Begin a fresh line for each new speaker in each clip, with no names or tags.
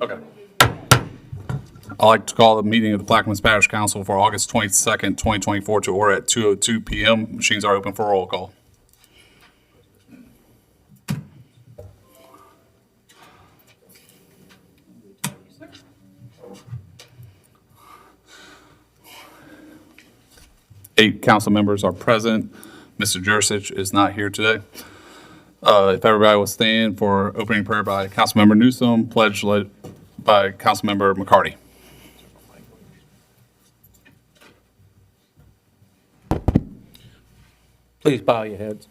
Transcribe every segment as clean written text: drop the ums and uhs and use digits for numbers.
Okay. I'd like to call the meeting of the Plaquemines Parish Council for August 22nd, 2024 to order at 2:02 p.m. Machines are open for roll call. Eight council members are present. Mr. Jurcic is not here today. If everybody will stand for opening prayer by Councilmember Newsom, pledge led by Councilmember McCarty.
Please bow your heads.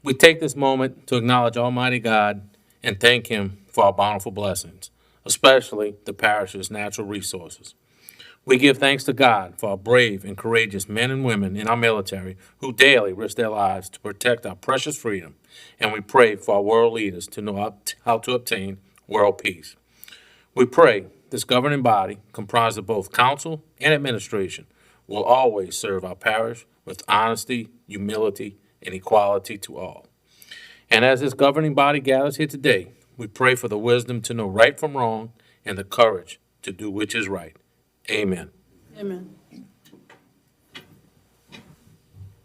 We take this moment to acknowledge Almighty God and thank Him for our bountiful blessings, especially the parish's natural resources. We give thanks to God for our brave and courageous men and women in our military who daily risk their lives to protect our precious freedom, and we pray for our world leaders to know how to obtain world peace. We pray this governing body, comprised of both council and administration, will always serve our parish with honesty, humility, and equality to all. And as this governing body gathers here today, we pray for the wisdom to know right from wrong and the courage to do which is right. Amen.
Amen.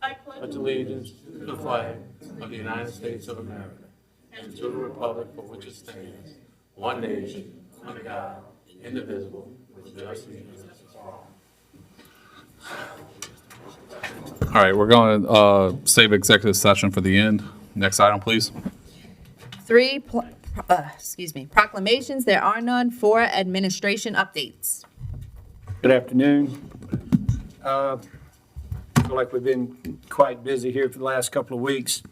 I pledge
Pledge allegiance to the flag of the United States of America and to the republic for which it stands, one nation, under God, indivisible, with justice and justice for all.
All right, we're going to save executive session for the end. Next item, please.
Proclamations. There are none. 4 administration updates.
Good afternoon. I feel like we've been quite busy here for the last couple of weeks.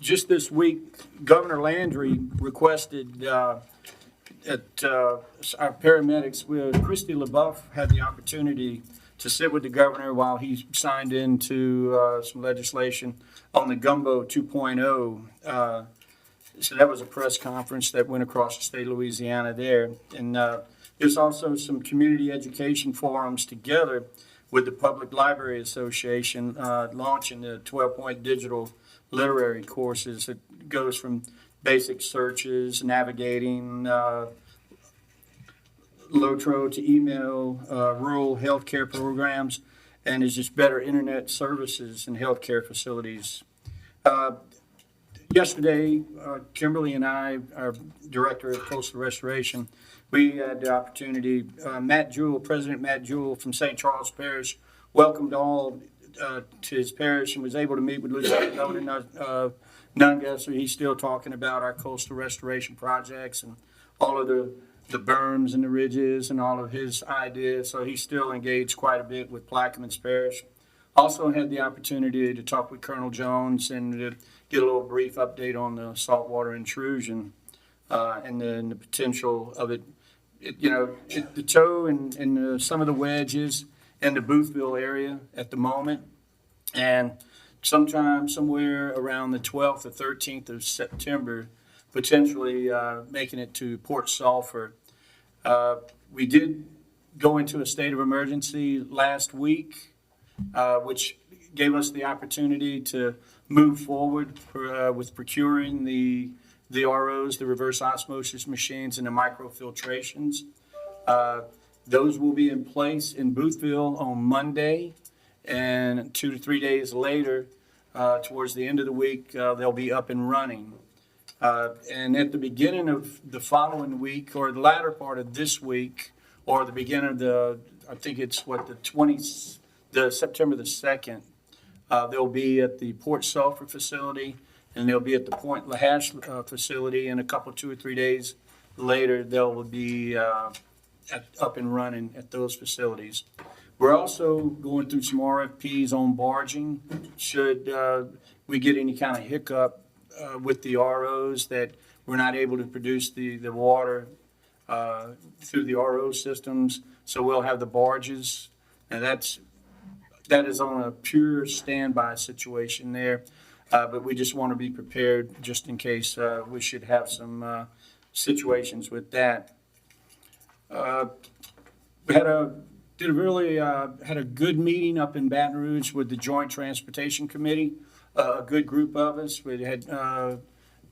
Just this week, Governor Landry requested that our paramedics, Christy LaBeouf, had the opportunity to sit with the governor while he signed into some legislation on the Gumbo 2.0. So that was a press conference that went across the state of Louisiana there. And there's also some community education forums together with the Public Library Association launching the 12-point digital literary courses. It goes from basic searches, navigating, LOTRO to email, rural healthcare programs, and is just better internet services in healthcare facilities. Yesterday, Kimberly and I, our Director of Coastal Restoration, we had the opportunity, President Matt Jewell from St. Charles Parish welcomed all to his parish and was able to meet with Lieutenant Governor Nungesser. He's still talking about our coastal restoration projects and all of the berms and the ridges and all of his ideas. So he's still engaged quite a bit with Plaquemines Parish. Also had the opportunity to talk with Colonel Jones and to get a little brief update on the saltwater intrusion and the potential of it. The tow and some of the wedges in the Boothville area at the moment. And sometime somewhere around the 12th or 13th of September, potentially making it to Port Sulphur. We did go into a state of emergency last week, which gave us the opportunity to move forward with procuring the ROs, the reverse osmosis machines, and the microfiltrations. Those will be in place in Boothville on Monday, and 2 to 3 days later, towards the end of the week, they'll be up and running. And at the beginning of the following week, or the latter part of this week, or the beginning of I think it's September the 2nd, they'll be at the Port Sulphur facility, and they'll be at the Point Lahash facility, and 2 or 3 days later, they'll be up and running at those facilities. We're also going through some RFPs on barging. Should we get any kind of hiccup with the ROs that we're not able to produce the water through the RO systems, so we'll have the barges, and that is on a pure standby situation there. But we just want to be prepared just in case we should have some situations with that. We had a good meeting up in Baton Rouge with the Joint Transportation Committee. A good group of us. We had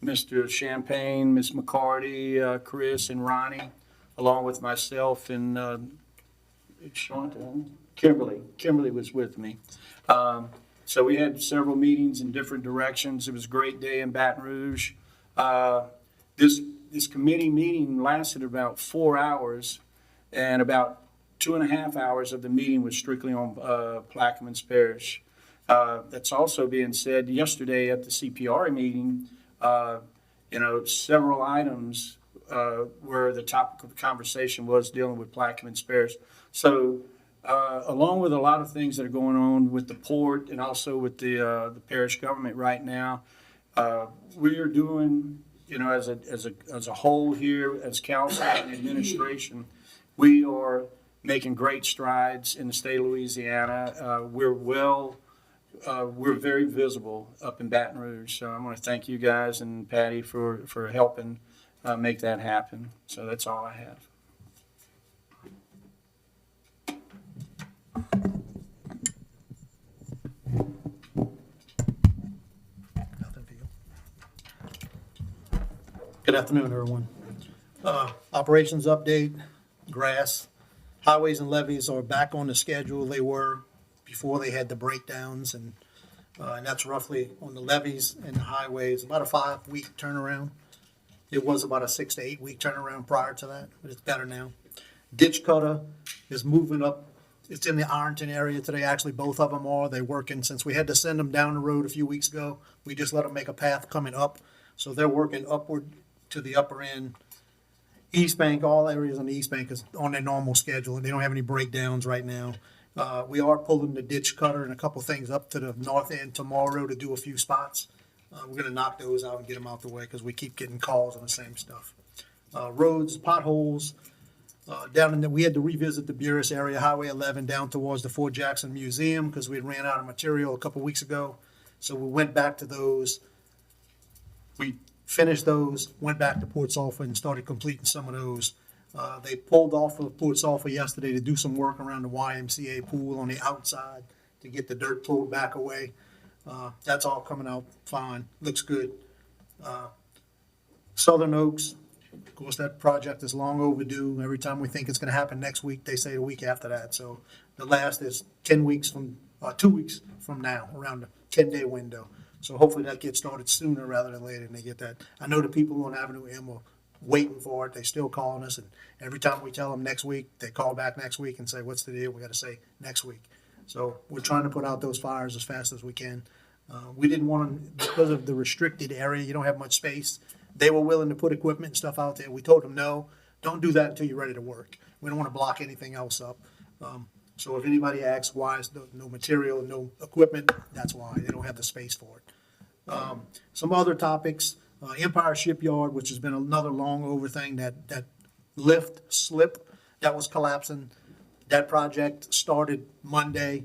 Mr. Champagne, Ms. McCarty, Chris, and Ronnie, along with myself and Kimberly. Kimberly was with me. So we had several meetings in different directions. It was a great day in Baton Rouge. This committee meeting lasted about 4 hours, and about 2.5 hours of the meeting was strictly on Plaquemines Parish. That's also being said, yesterday at the CPR meeting, several items where the topic of the conversation was dealing with Plaquemines Parish. So along with a lot of things that are going on with the port and also with the parish government right now, we are doing, as a whole here, as council and administration, we are making great strides in the state of Louisiana. We're very visible up in Baton Rouge. So I want to thank you guys and Patty for helping make that happen. So that's all I have.
Nothing for you. Good afternoon, everyone. Operations update, grass. Highways and levees are back on the schedule they were before they had the breakdowns, and that's roughly on the levees and the highways, about a 5-week turnaround. It was about a 6 to 8 week turnaround prior to that, but it's better now. Ditch cutter is moving up. It's in the Ironton area today. Actually, both of them are. They're working since we had to send them down the road a few weeks ago. We just let them make a path coming up. So they're working upward to the upper end. East Bank, all areas on the East Bank is on their normal schedule, and they don't have any breakdowns right now. We are pulling the ditch cutter and a couple things up to the north end tomorrow to do a few spots. We're gonna knock those out and get them out the way because we keep getting calls on the same stuff. Roads, potholes, we had to revisit the Buras area, Highway 11 down towards the Fort Jackson Museum because we had ran out of material a couple weeks ago. So we went back to those. We finished those, went back to Port Sulphur and started completing some of those. They pulled off of Port Sulphur yesterday to do some work around the YMCA pool on the outside to get the dirt pulled back away. That's all coming out fine, looks good. Southern Oaks, of course, that project is long overdue. Every time we think it's gonna happen next week, they say the week after that. So the last is 2 weeks from now, around the 10-day window. So hopefully that gets started sooner rather than later and they get that. I know the people on Avenue M are waiting for it. They still calling us, and every time we tell them next week, they call back next week and say, what's the deal? We gotta say next week. So we're trying to put out those fires as fast as we can. We didn't want to, because of the restricted area, you don't have much space. They were willing to put equipment and stuff out there. We told them, no, don't do that until you're ready to work. We don't want to block anything else up. So if anybody asks why is no material, no equipment, that's why. They don't have the space for it. Some other topics, Empire Shipyard, which has been another long over thing, that lift slip that was collapsing. That project started Monday.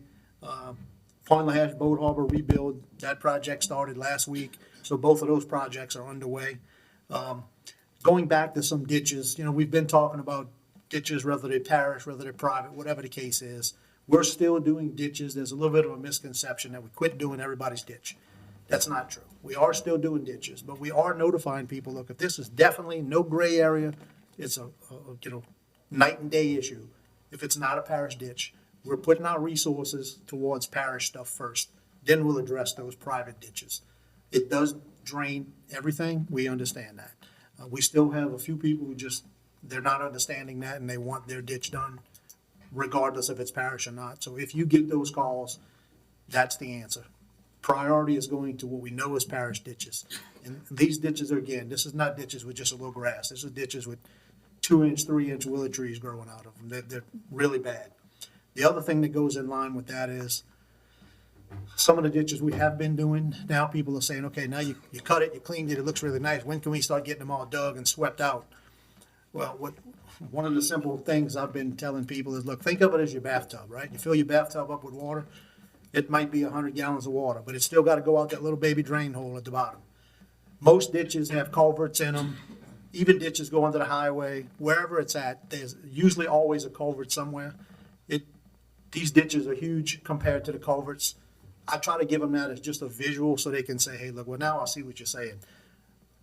Point LaHash Boat Harbor rebuild, that project started last week. So both of those projects are underway. Going back to some ditches, we've been talking about ditches, whether they're parish, whether they're private, whatever the case is. We're still doing ditches. There's a little bit of a misconception that we quit doing everybody's ditch. That's not true. We are still doing ditches, but we are notifying people, look, if this is definitely no gray area, it's a night and day issue. If it's not a parish ditch, we're putting our resources towards parish stuff first. Then we'll address those private ditches. It does drain everything. We understand that. We still have a few people who they're not understanding that and they want their ditch done regardless if it's parish or not. So if you get those calls, that's the answer. Priority is going to what we know is parish ditches. And these ditches are, again, this is not ditches with just a little grass. This is ditches with 2-inch, 3-inch willow trees growing out of them. They're really bad. The other thing that goes in line with that is some of the ditches we have been doing, now people are saying, okay, now you cut it, you cleaned it, it looks really nice. When can we start getting them all dug and swept out? Well, one of the simple things I've been telling people is, look, think of it as your bathtub, right? You fill your bathtub up with water. It might be 100 gallons of water, but it's still got to go out that little baby drain hole at the bottom. Most ditches have culverts in them. Even ditches go under the highway. Wherever it's at, there's usually always a culvert somewhere. These ditches are huge compared to the culverts. I try to give them that as just a visual so they can say, hey, look, well, now I see what you're saying.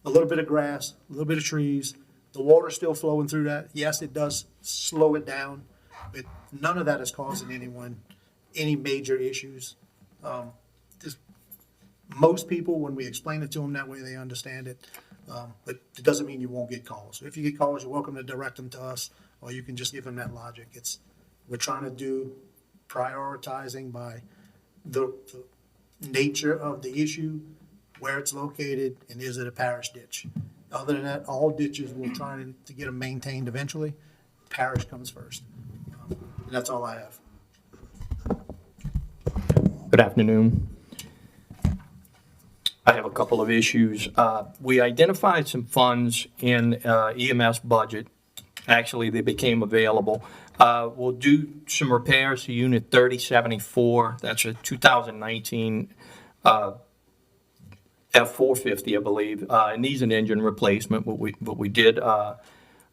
a little bit of grass, a little bit of trees. The water's still flowing through that. Yes, it does slow it down, but none of that is causing anyone any major issues. Just most people, when we explain it to them that way, they understand it. But it doesn't mean you won't get calls. If you get calls, you're welcome to direct them to us, or you can just give them that logic. We're trying to do prioritizing by the nature of the issue, where it's located, and is it a parish ditch? Other than that, all ditches, we're trying to get them maintained eventually. Parish comes first. And that's all I have.
Good afternoon. I have a couple of issues. We identified some funds in EMS budget. Actually, they became available. We'll do some repairs to Unit 3074. That's a 2019 F-450, I believe. It needs an engine replacement, but we did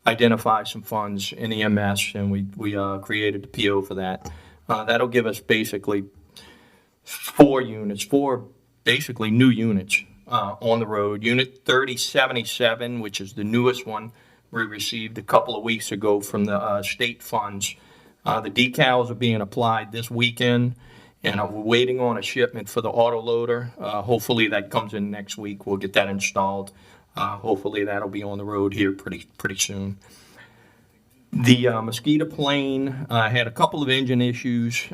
identify some funds in EMS, and we created the PO for that. That'll give us basically four basically new units on the road. Unit 3077, which is the newest one, we received a couple of weeks ago from the state funds. The decals are being applied this weekend, and we're waiting on a shipment for the auto loader. Hopefully that comes in next week. We'll get that installed. Hopefully that'll be on the road here pretty soon. The Mosquito plane had a couple of engine issues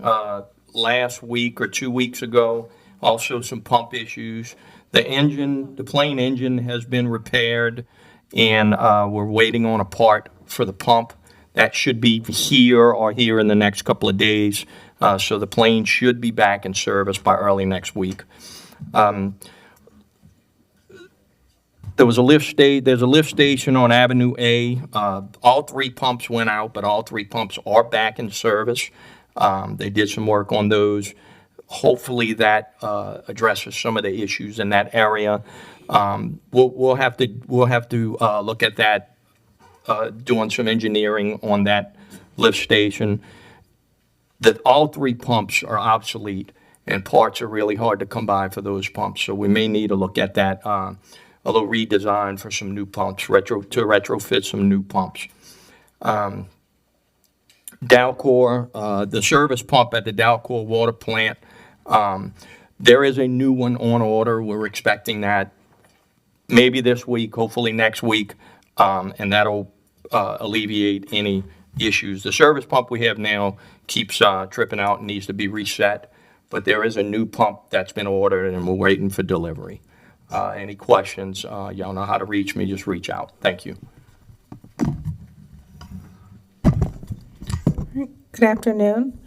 last week or 2 weeks ago. Also some pump issues. The plane engine has been repaired, and we're waiting on a part for the pump. That should be here in the next couple of days. So the plane should be back in service by early next week. There's a lift station on Avenue A. All three pumps went out, but all three pumps are back in service. They did some work on those. Hopefully that addresses some of the issues in that area. We'll have to look at that, doing some engineering on that lift station. That all three pumps are obsolete, and parts are really hard to come by for those pumps. So we may need to look at that, a little redesign for some new pumps, retrofit some new pumps. Dalcor, the service pump at the Dalcor water plant, there is a new one on order. We're expecting that maybe this week, hopefully next week, and that'll alleviate any issues. The service pump we have now keeps tripping out and needs to be reset, but there is a new pump that's been ordered, and we're waiting for delivery. Any questions, y'all know how to reach me, just reach out. Thank you.
Good afternoon.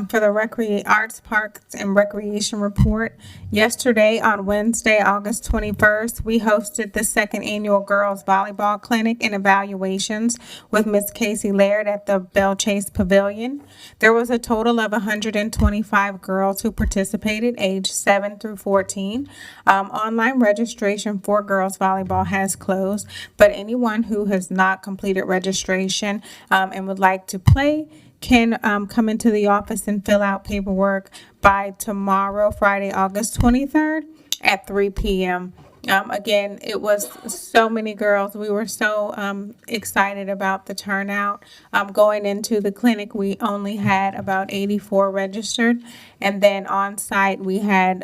For the Arts, Parks, and Recreation Report, yesterday on Wednesday, August 21st, we hosted the second annual Girls Volleyball Clinic and Evaluations with Ms. Casey Laird at the Belle Chase Pavilion. There was a total of 125 girls who participated, aged 7 through 14. Online registration for girls volleyball has closed, but anyone who has not completed registration and would like to play can come into the office and fill out paperwork by tomorrow, Friday, August 23rd at 3 p.m. Again, it was so many girls. We were so excited about the turnout. Going into the clinic, we only had about 84 registered. And then on site, we had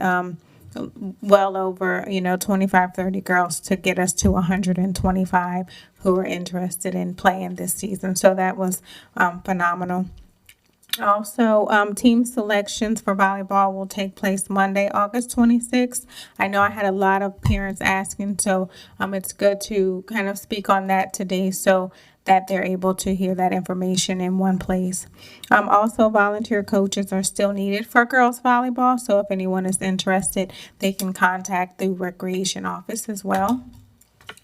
well over, 25, 30 girls to get us to 125 who were interested in playing this season. So that was phenomenal. Also, team selections for volleyball will take place Monday, August 26th. I know I had a lot of parents asking, so it's good to kind of speak on that today so that they're able to hear that information in one place. Also, volunteer coaches are still needed for girls volleyball, so if anyone is interested, they can contact the recreation office as well.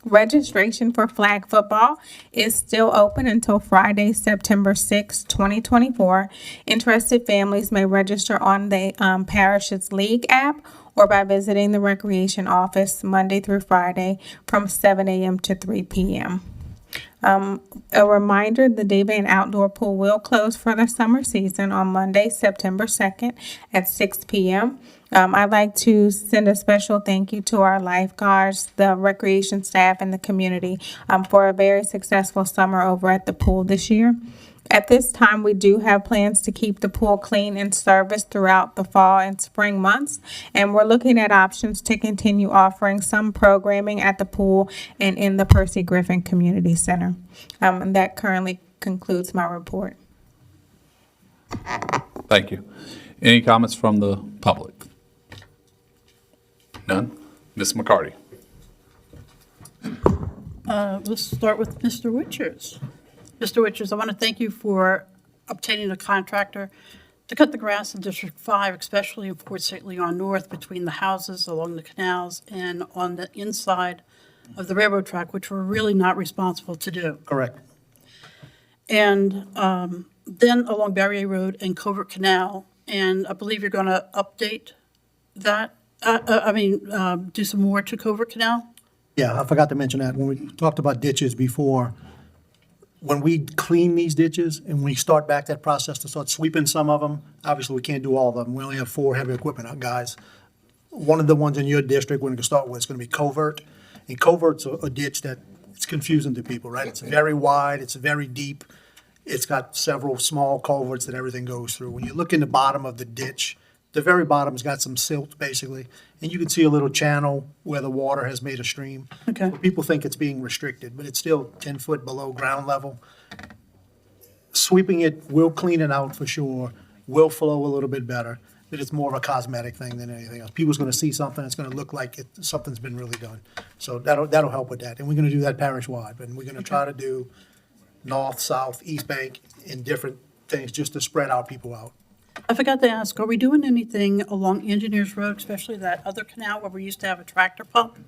Registration for flag football is still open until Friday, September 6, 2024. Interested families may register on the Parish's League app or by visiting the recreation office Monday through Friday from 7 a.m. to 3 p.m. A reminder, the Day Van Outdoor Pool will close for the summer season on Monday, September 2nd at 6 p.m. I'd like to send a special thank you to our lifeguards, the recreation staff, and the community for a very successful summer over at the pool this year. At this time, we do have plans to keep the pool clean and serviced throughout the fall and spring months, and we're looking at options to continue offering some programming at the pool and in the Percy Griffin Community Center. And that currently concludes my report.
Thank you. Any comments from the public? None? Ms. McCarty?
Let's start with Mr. Witchers. Mr. Witchers, I want to thank you for obtaining a contractor to cut the grass in District 5, especially in Port St. Leon North, between the houses, along the canals, and on the inside of the railroad track, which we're really not responsible to do.
Correct.
And then along Barrier Road and Covert Canal, and I believe you're going to update that, do some more to Covert Canal?
Yeah, I forgot to mention that when we talked about ditches before. When we clean these ditches and we start back that process to start sweeping some of them, obviously we can't do all of them. We only have 4 heavy equipment guys. One of the ones in your district we're going to start with is going to be Covert. And Covert's a ditch that it's confusing to people, right? It's very wide, it's very deep. It's got several small culverts that everything goes through. When you look in the bottom of the ditch, the very bottom's got some silt basically, and you can see a little channel where the water has made a stream.
Okay.
People think it's being restricted, but it's still 10 foot below ground level. Sweeping it will clean it out for sure, will flow a little bit better, but it's more of a cosmetic thing than anything else. People's gonna see something, it's gonna look like something's been really done. So that'll help with that, and we're gonna do that parish-wide, and we're gonna try to do north, south, east bank, and different things just to spread our people out.
I forgot to ask, are we doing anything along Engineers Road, especially that other canal where we used to have a tractor pump?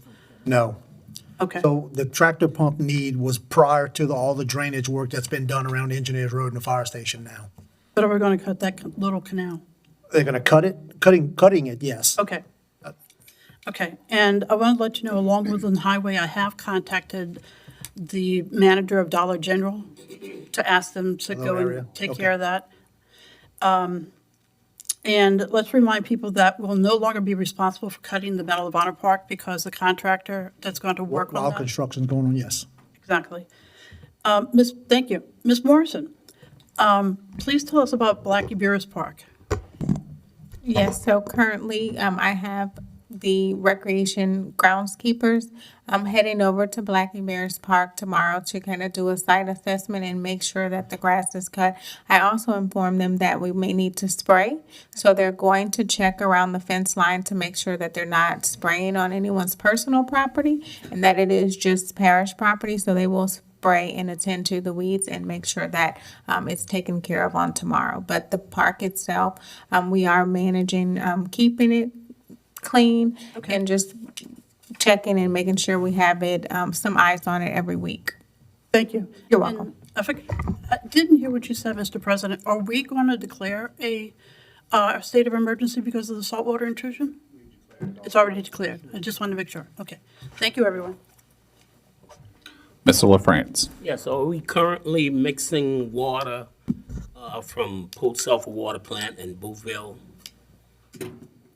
No.
Okay,
So the tractor pump need was prior to all the drainage work that's been done around Engineers Road and the fire station now.
but are we going to cut that little canal?
They're gonna cut it, cutting it, yes.
Okay. Okay, and I want to let you know, along Woodland Highway, I have contacted the manager of Dollar General to ask them to
Hello,
go
area.
and take
Okay.
care of that. And let's remind people that we'll no longer be responsible for cutting the Medal of Honor Park because the contractor that's going to work on
While
that.
construction's going on, yes.
Exactly. Thank you. Ms. Morrison, please tell us about Blackie Beers Park.
Yes, so currently, I have the recreation groundskeepers. I'm heading over to Blackie Bears Park tomorrow to kind of do a site assessment and make sure that the grass is cut. I also informed them that we may need to spray, so they're going to check around the fence line to make sure that they're not spraying on anyone's personal property and that it is just parish property, so they will spray and attend to the weeds and make sure that it's taken care of on tomorrow. But the park itself, we are managing, keeping it clean and just checking and making sure we have it, some eyes on it every week.
Thank you.
You're welcome.
And I didn't hear what you said, Mr. President. Are we going to declare a state of emergency because of the saltwater intrusion? It's already declared. I just wanted to make sure. Okay. Thank you, everyone.
Mr. LaFrance?
Yes, are we currently mixing water from Port Sulphur Water Plant in Boothville?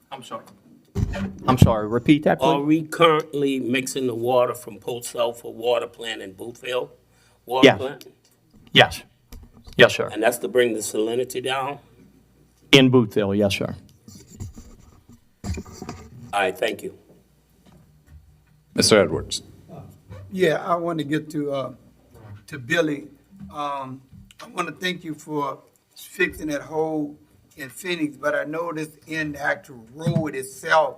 I'm sorry, repeat that,
Are
please?
we currently mixing the water from Port Sulphur Water Plant in Boothville? Water
Yes.
plant?
Yes. Yes, sir.
And that's to bring the salinity down?
In Boothville, yes, sir.
All right, thank you.
Mr. Edwards?
Yeah, I want to get to Billy. I want to thank you for fixing that hole in Phoenix, but I noticed in the actual road itself,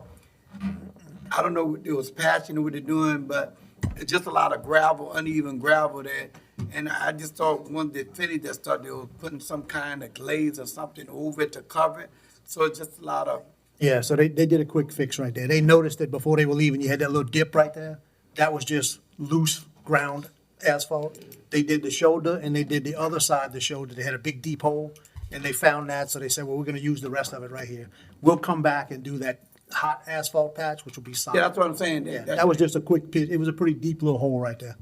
I don't know what it was patching what they're doing, but it's just a lot of gravel, uneven gravel there. And I just thought when they finished that stuff, they were putting some kind of glaze or something over it to cover it. So it's just a lot of,
Yeah, so they did a quick fix right there. They noticed that before they were leaving, you had that little dip right there. That was just loose ground asphalt. They did the shoulder and they did the other side of the shoulder. They had a big deep hole and they found that, so they said, well, we're gonna use the rest of it right here. We'll come back and do that hot asphalt patch, which will be solid.
yeah, that's what I'm saying.
Yeah, that was just a quick, it was a pretty deep little hole right there.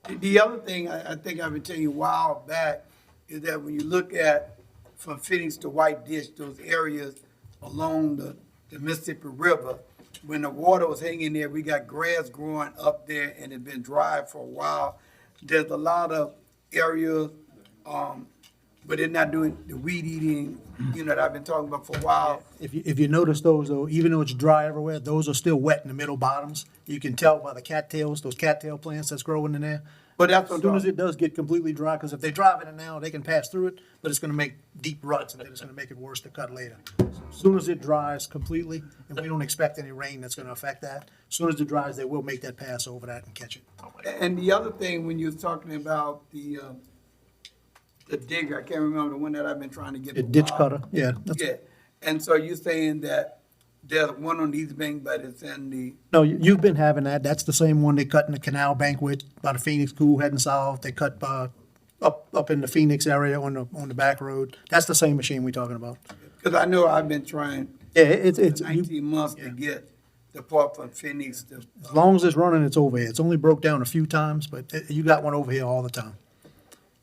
The other thing I think I've been telling you a while back is that when you look at from Phoenix to White Ditch, those areas along the Mississippi River, when the water was hanging there, we got grass growing up there and it's been dry for a while. There's a lot of areas, but they're not doing the weed eating, that I've been talking about for a while.
If you notice those, though, even though it's dry everywhere, those are still wet in the middle bottoms. You can tell by the cattails, those cattail plants that's growing in there.
But that's
As
what
soon as it does get completely dry, because if they drive in it now, they can pass through it, but it's gonna make deep ruts, and then it's gonna make it worse to cut later. As soon as it dries completely, and we don't expect any rain that's gonna affect that, as soon as it dries, they will make that pass over that and catch it.
And the other thing, when you was talking about the digger, I can't remember the one that I've been trying to get.
The
for a
ditch
while.
cutter, yeah. that's-
Yeah, and so you're saying that there's one on the East Bank, but it's in the,
No, you've been having that. That's the same one they cut in the canal bank with, by the Phoenix School heading south. They cut, up in the Phoenix area on the back road. That's the same machine we're talking about.
because I know I've been trying
Yeah, it's,
for 19 months to get the part from Phoenix to.
as long as it's running, it's over here. It's only broke down a few times, but you got one over here all the time.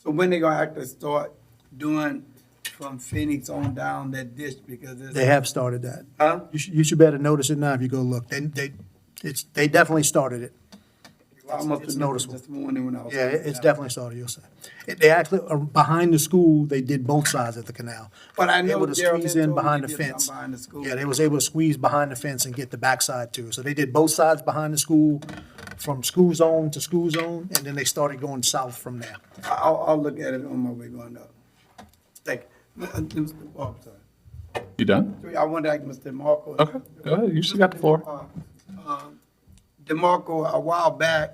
So when they gonna actually start doing from Phoenix on down that ditch, because it's.
They have started that.
Huh?
You should better notice it now if you go look. They definitely started it.
I must
it's
have noticed
noticeable.
this morning when I was.
Yeah, it's definitely started, you'll see. They actually, behind the school, they did both sides of the canal.
But I know
Able to
Gerald
squeeze
Lynn
in
told me
behind
to
the
get some
fence.
behind the school.
Yeah, they was able to squeeze behind the fence and get the backside too. So they did both sides behind the school, from school zone to school zone, and then they started going south from there.
I'll look at it on my way going up. Thank you. Oh, sorry.
You done?
I want to ask Mr. Marco.
Okay, go ahead. You still got the floor.
DeMarco, a while back,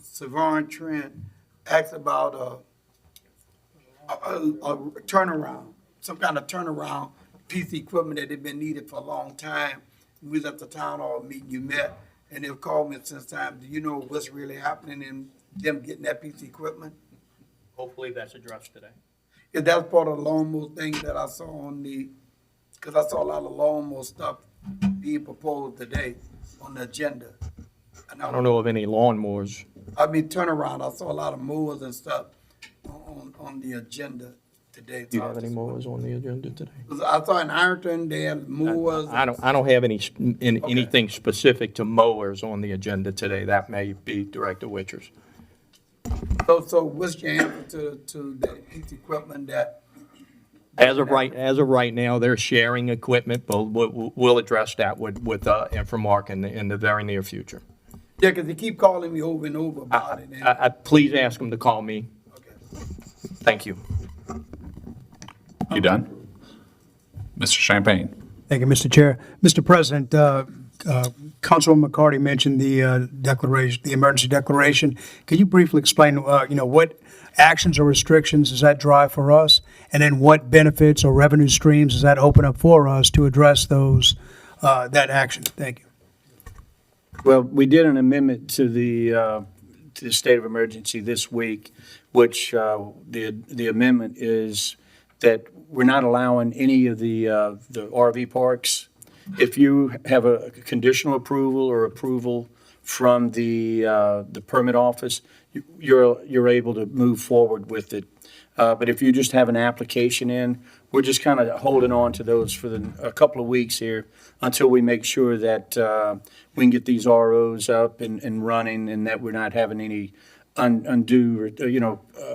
Savon Trent asked about a turnaround, some kind of turnaround piece of equipment that had been needed for a long time. We was at the town hall meeting, you met, and they've called me since time. Do you know what's really happening in them getting that piece of equipment?
Hopefully that's addressed today.
Yeah, that's part of the lawnmower thing that I saw on because I saw a lot of lawnmower stuff being proposed today on the agenda. And
I don't know of any lawnmowers.
I mean, turnaround, I saw a lot of mowers and stuff on the agenda today.
Do you have any mowers on the agenda today?
I saw in Ironton, they had mowers.
I don't have anything specific to mowers on the agenda today. That may be Director Witchers.
So what's your answer to that piece of equipment that?
As of right now, they're sharing equipment, but we'll address that with Infomark in the very near future.
Yeah, because they keep calling me over and over about it. and-
Please ask them to call me.
Okay.
Thank you.
You done? Mr. Champagne?
Thank you, Mr. Chair. Mr. President, Councilman McCarty mentioned the declaration, the emergency declaration. Could you briefly explain, what actions or restrictions does that drive for us? And then what benefits or revenue streams does that open up for us to address those, that action? Thank you.
Well, we did an amendment to the state of emergency this week, which the amendment is that we're not allowing any of the RV parks. If you have a conditional approval or approval from the permit office, you're able to move forward with it. But if you just have an application in, we're just kind of holding on to those for a couple of weeks here until we make sure that we can get these ROs up and running, and that we're not having any undue,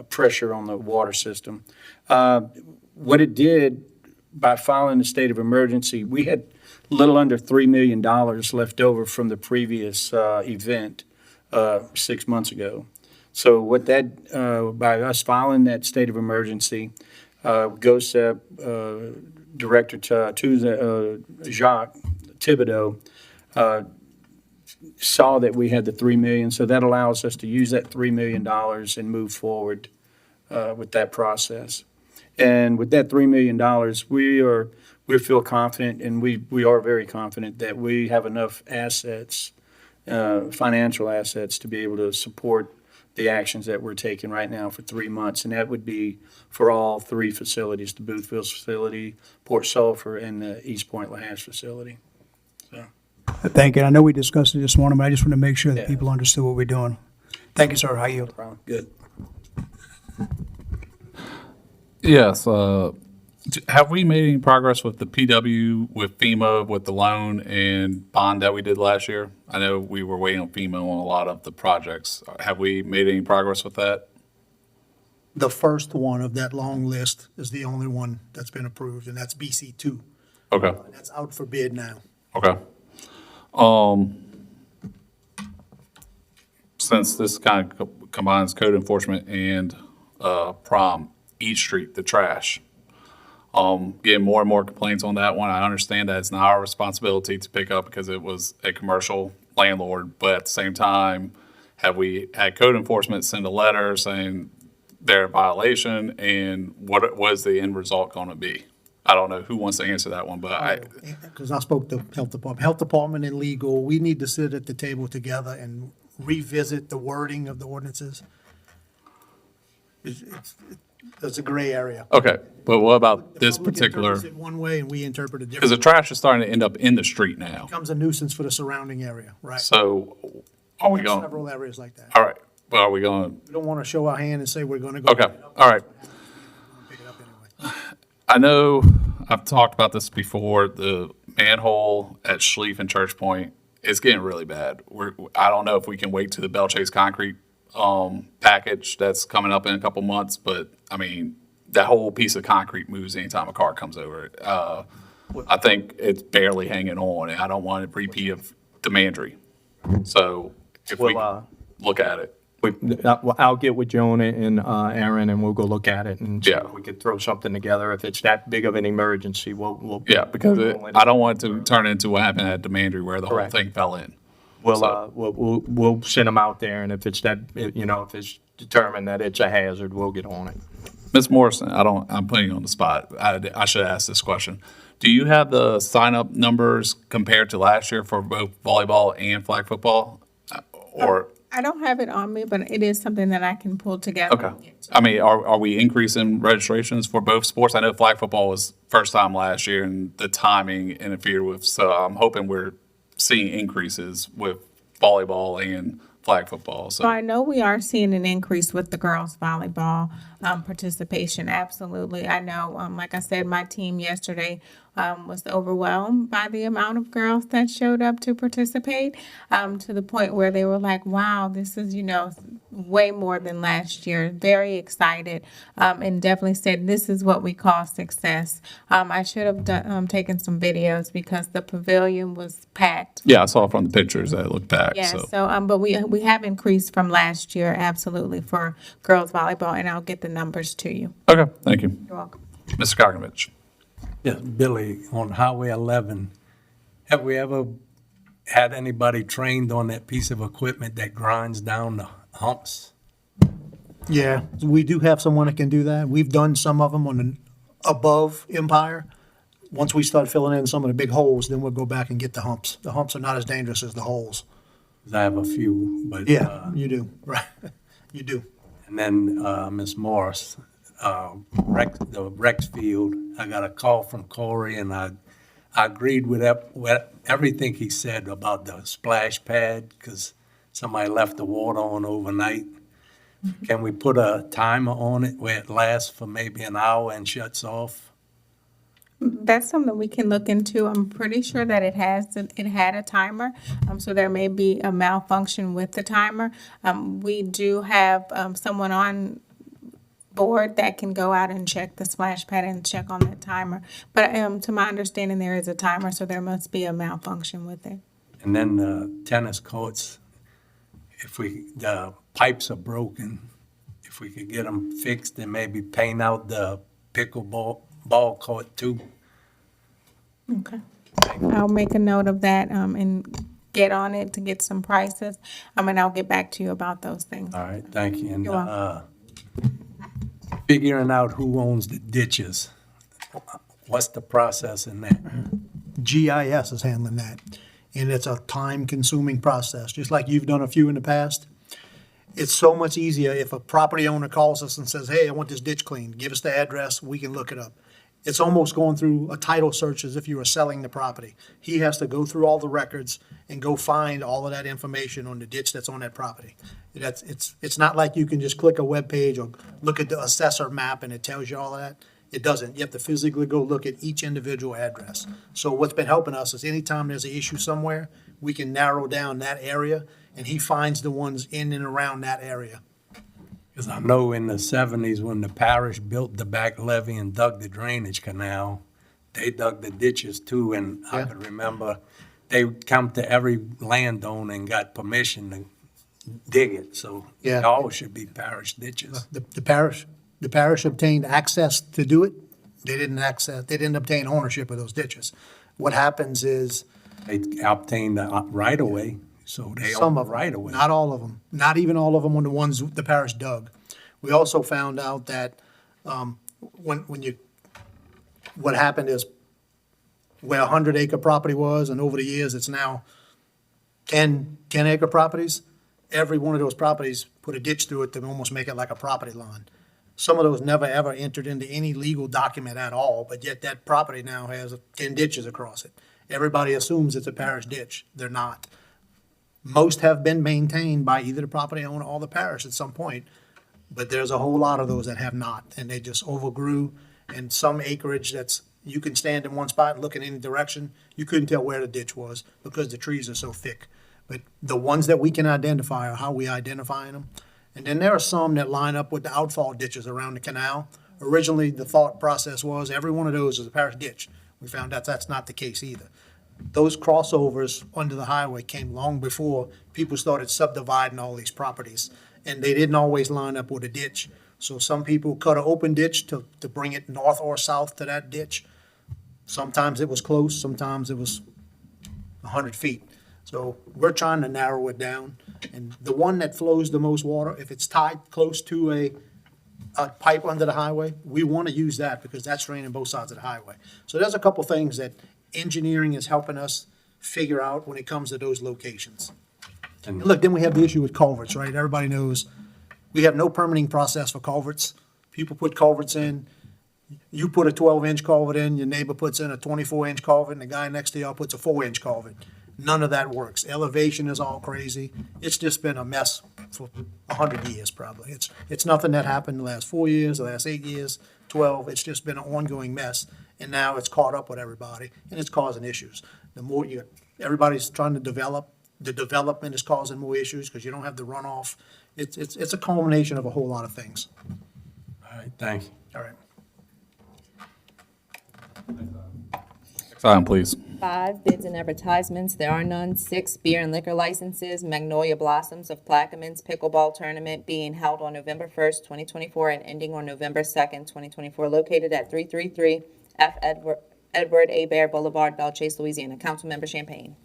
pressure on the water system. What it did by filing the state of emergency, we had a little under $3 million left over from the previous event 6 months ago. So what that, by us filing that state of emergency, GOSEP Director Jacques Thibodeau saw that we had the $3 million, so that allows us to use that $3 million and move forward with that process. And with that $3 million, we feel confident, and we are very confident that we have enough assets, financial assets, to be able to support the actions that we're taking right now for 3 months. And that would be for all three facilities, the Boothville facility, Port Sulphur, and the East Point LaHash facility.
Thank you. I know we discussed it this morning, but I just want to make sure that
Yeah.
people understood what we're doing. Thank you, sir. I yield.
Good.
Yes, have we made any progress with the PW, with FEMA, with the loan and bond that we did last year? I know we were waiting on FEMA on a lot of the projects. Have we made any progress with that?
The first one of that long list is the only one that's been approved, and that's BC2.
Okay,
That's out for bid now.
okay. Since this kind of combines code enforcement and, prom, East Street, the trash. Getting more and more complaints on that one. I understand that it's not our responsibility to pick up because it was a commercial landlord, but at the same time, have we had code enforcement send a letter saying they're in violation, and what was the end result going to be? I don't know who wants to answer that one, but
Because I spoke to Health Department and legal, we need to sit at the table together and revisit the wording of the ordinances. It's a gray area.
okay, but what about this
Public
particular?
interprets it one way and we interpret it
Because the
differently.
trash is starting to end up in the street now.
Becomes a nuisance for the surrounding area, right?
So are we
There's
going,
several areas like that.
all right, well, are we going,
We don't want to show our hand and say we're going to go.
okay, all right.
Pick it up anyway.
I know I've talked about this before, the manhole at Schlief and Church Point is getting really bad. I don't know if we can wait to the Bell Chase concrete, package that's coming up in a couple months, but I mean, that whole piece of concrete moves anytime a car comes over it. I think it's barely hanging on, and I don't want a repeat of Demandry. So if we
Well,
look at it.
I'll get with Jonah and Aaron, and we'll go look at it and see
Yeah.
if we could throw something together. If it's that big of an emergency, we'll.
Yeah, because
we'll let
I don't want it to turn into what happened at Demandry where the whole
Correct.
thing fell in.
We'll send them out there, and if it's that, if it's determined that it's a hazard, we'll get on it.
Ms. Morrison, I'm putting you on the spot. I should ask this question. Do you have the sign-up numbers compared to last year for both volleyball and flag football? Or,
I don't have it on me, but it is something that I can pull together.
okay. I mean, are we increasing registrations for both sports? I know flag football was first time last year and the timing interfered with, so I'm hoping we're seeing increases with volleyball and flag football,
So
so.
I know we are seeing an increase with the girls' volleyball participation, absolutely. I know, like I said, my team yesterday was overwhelmed by the amount of girls that showed up to participate, to the point where they were like, wow, this is, way more than last year. Very excited, and definitely said, this is what we call success. I should have taken some videos because the pavilion was packed.
Yeah, I saw from the pictures that it looked packed,
Yeah,
so.
so, but we have increased from last year, absolutely, for girls volleyball, and I'll get the numbers to you.
Okay, thank you.
You're welcome.
Mr. Kogovich.
Yes, Billy, on Highway 11, have we ever had anybody trained on that piece of equipment that grinds down the humps?
Yeah, we do have someone that can do that. We've done some of them on the above Empire. Once we start filling in some of the big holes, then we'll go back and get the humps. The humps are not as dangerous as the holes.
'Cause I have a few, but.
Yeah, you do, right. You do.
And then, Ms. Morris, the Rex Field, I got a call from Corey, and I agreed with everything he said about the splash pad, because somebody left the water on overnight. Can we put a timer on it where it lasts for maybe an hour and shuts off?
That's something we can look into. I'm pretty sure that it had a timer, so there may be a malfunction with the timer. We do have someone on board that can go out and check the splash pad and check on that timer. But to my understanding, there is a timer, so there must be a malfunction with it.
And then the tennis courts, the pipes are broken, if we could get them fixed and maybe paint out the ball court too.
Okay. I'll make a note of that and get on it to get some prices. And I'll get back to you about those things.
All right, thank you. And
You're welcome.
figuring out who owns the ditches, what's the process in that?
GIS is handling that, and it's a time-consuming process, just like you've done a few in the past. It's so much easier if a property owner calls us and says, hey, I want this ditch cleaned, give us the address, we can look it up. It's almost going through a title search as if you were selling the property. He has to go through all the records and go find all of that information on the ditch that's on that property. It's not like you can just click a web page or look at the assessor map and it tells you all of that. It doesn't. You have to physically go look at each individual address. So what's been helping us is anytime there's an issue somewhere, we can narrow down that area, and he finds the ones in and around that area.
Because I know in the 70s, when the parish built the back levee and dug the drainage canal, they dug the ditches too, and I
Yeah.
can remember they would come to every landowner and got permission to dig it, so
Yeah.
they all should be parish ditches.
The parish obtained access to do it. They didn't obtain ownership of those ditches. What happens is,
They obtained the right-of-way, so they own
some
the
of them,
right-of-way.
not all of them, not even all of them on the ones the parish dug. We also found out that what happened is where a 100-acre property was, and over the years, it's now 10-acre properties. Every one of those properties put a ditch through it to almost make it like a property line. Some of those never, ever entered into any legal document at all, but yet that property now has 10 ditches across it. Everybody assumes it's a parish ditch. They're not. Most have been maintained by either the property owner or the parish at some point, but there's a whole lot of those that have not, and they just overgrew. And some acreage that's, you can stand in one spot and look in any direction, you couldn't tell where the ditch was because the trees are so thick. But the ones that we can identify are how we identify them. And then there are some that line up with the outfall ditches around the canal. Originally, the thought process was every one of those is a parish ditch. We found out that's not the case either. Those crossovers under the highway came long before people started subdividing all these properties, and they didn't always line up with a ditch. So some people cut an open ditch to bring it north or south to that ditch. Sometimes it was close, sometimes it was 100 feet. So we're trying to narrow it down. And the one that flows the most water, if it's tied close to a pipe under the highway, we want to use that because that's draining both sides of the highway. So there's a couple things that engineering is helping us figure out when it comes to those locations. And look, then we have the issue with culverts, right? Everybody knows we have no permitting process for culverts. People put culverts in. You put a 12-inch culvert in, your neighbor puts in a 24-inch culvert, and the guy next to y'all puts a 4-inch culvert. None of that works. Elevation is all crazy. It's just been a mess for 100 years, probably. It's nothing that happened in the last 4 years, the last 8 years, 12. It's just been an ongoing mess, and now it's caught up with everybody, and it's causing issues. The more everybody's trying to develop, the development is causing more issues because you don't have the runoff. It's a culmination of a whole lot of things.
All right, thank you.
All right.
Next item, please.
5, bids and advertisements, there are none. 6, beer and liquor licenses, Magnolia Blossoms of Plaquemines Pickleball Tournament being held on November 1st, 2024, and ending on November 2nd, 2024, located at 333 F. Edward A. Baird Boulevard, Belle-Chasse, Louisiana. Councilmember Champagne.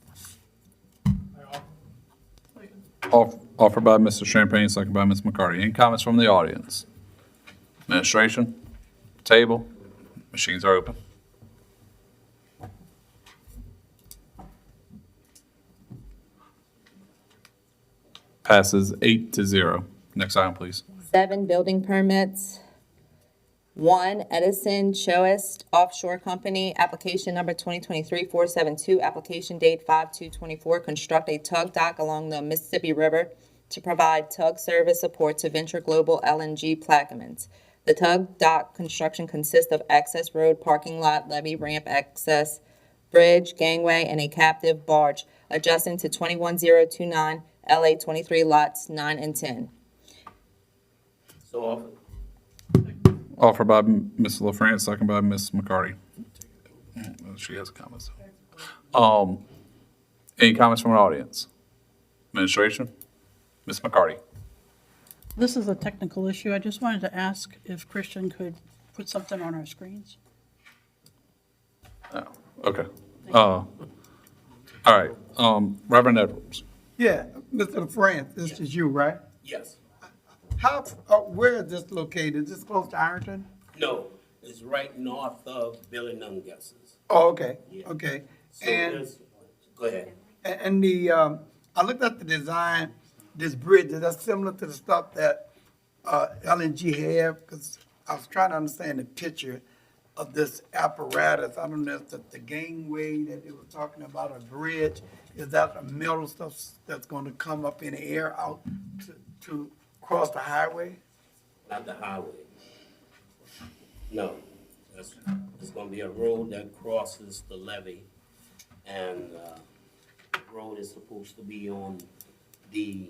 Offered by Mr. Champagne, second by Ms. McCarty. Any comments from the audience? Administration? Table? Machines are open. Passes 8-0. Next item, please.
7, building permits. 1, Edison Choist Offshore Company, application number 2023-472, application date 5/2/24, construct a tug dock along the Mississippi River to provide tug service support to Venture Global LNG Plaquemines. The tug dock construction consists of access road, parking lot, levee, ramp, access, bridge, gangway, and a captive barge adjacent to 21029 LA 23 lots 9 and 10.
So offered.
Offered by Ms. LaFrance, second by Ms. McCarty. She has a comment. Any comments from our audience? Administration? Ms. McCarty.
This is a technical issue. I just wanted to ask if Christian could put something on our screens.
Oh, okay. All right. Reverend Edwards.
Yeah, Mr. LaFrance, this is you, right?
Yes.
How, where is this located? Is this close to Ironton?
No, it's right north of Billy Nunges's.
Oh, okay,
Yeah.
okay.
So
And,
there's, go ahead.
and I looked at the design, this bridge, is that similar to the stuff that LNG have? Because I was trying to understand the picture of this apparatus. I don't know if that's the gangway that they were talking about, a bridge. Is that the metal stuff that's gonna come up in the air out to cross the highway?
Not the highway. No, it's gonna be a road that crosses the levee, and, the road is supposed to be on the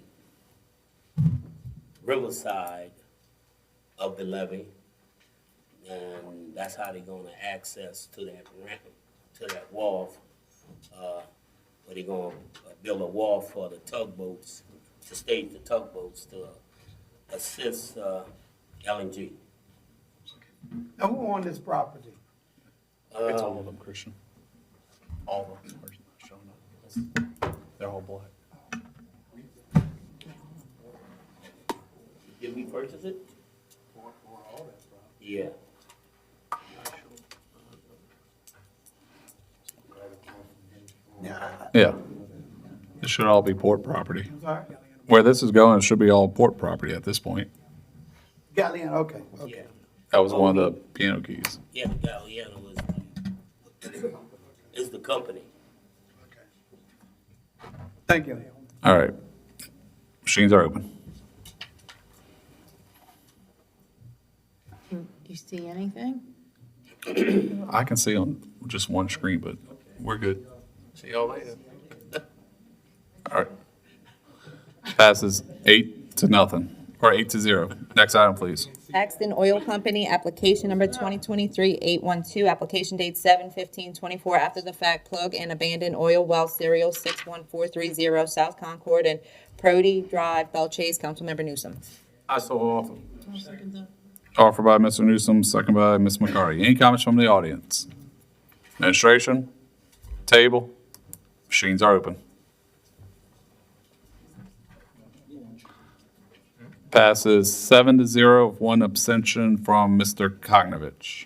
riverside of the levee, and that's how they're gonna access to that ramp, to that wharf. Where they're gonna build a wharf for the tugboats, to stage the tugboats to assist, LNG.
Now, who owns this property?
It's all of them, Christian. All of them are showing up. They're all black.
Did we purchase it? Yeah.
Yeah. It should all be port property.
Sorry?
Where this is going, it should be all port property at this point.
Galleon, okay,
Yeah.
okay.
That was one of the piano keys.
Yeah, Galliano is the company.
Thank you.
All right. Machines are open.
You see anything?
I can see on just one screen, but we're good.
See y'all later.
All right. Passes 8-0, or 8-0. Next item, please.
Exton Oil Company, application number 2023-812, application date 7/15/24, after the fact, plug and abandoned oil well serial 61430 South Concord and Prody Drive, Belchase, Councilmember Newsom.
I so offer.
Offered by Mr. Newsom, second by Ms. McCarty. Any comments from the audience? Administration? Table? Machines are open. Passes 7-0 with one abstention from Mr. Kognovich.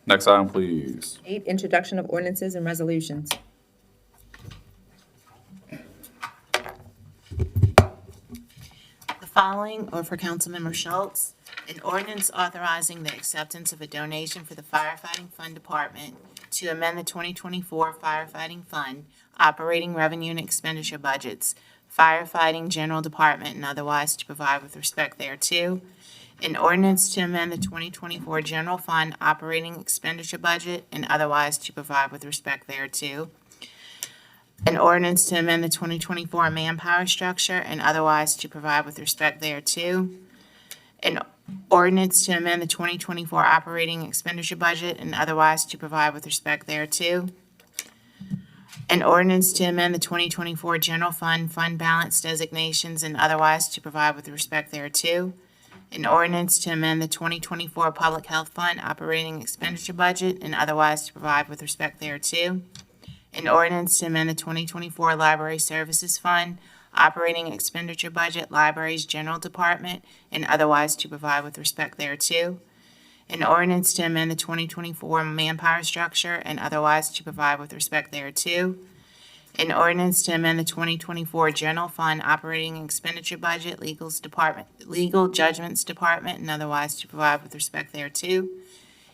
Next item, please.
8, introduction of ordinances and resolutions.
The following are for Councilmember Schultz. An ordinance authorizing the acceptance of a donation for the firefighting fund department to amend the 2024 firefighting fund, operating revenue and expenditure budgets, firefighting general department, and otherwise to provide with respect thereto. An ordinance to amend the 2024 general fund operating expenditure budget and otherwise to provide with respect thereto. An ordinance to amend the 2024 manpower structure and otherwise to provide with respect thereto. An ordinance to amend the 2024 operating expenditure budget and otherwise to provide with respect thereto. An ordinance to amend the 2024 general fund balance designations and otherwise to provide with respect thereto. An ordinance to amend the 2024 public health fund operating expenditure budget and otherwise to provide with respect thereto. An ordinance to amend the 2024 library services fund operating expenditure budget, libraries general department, and otherwise to provide with respect thereto. An ordinance to amend the 2024 manpower structure and otherwise to provide with respect thereto. An ordinance to amend the 2024 general fund operating expenditure budget, legal judgments department, and otherwise to provide with respect thereto.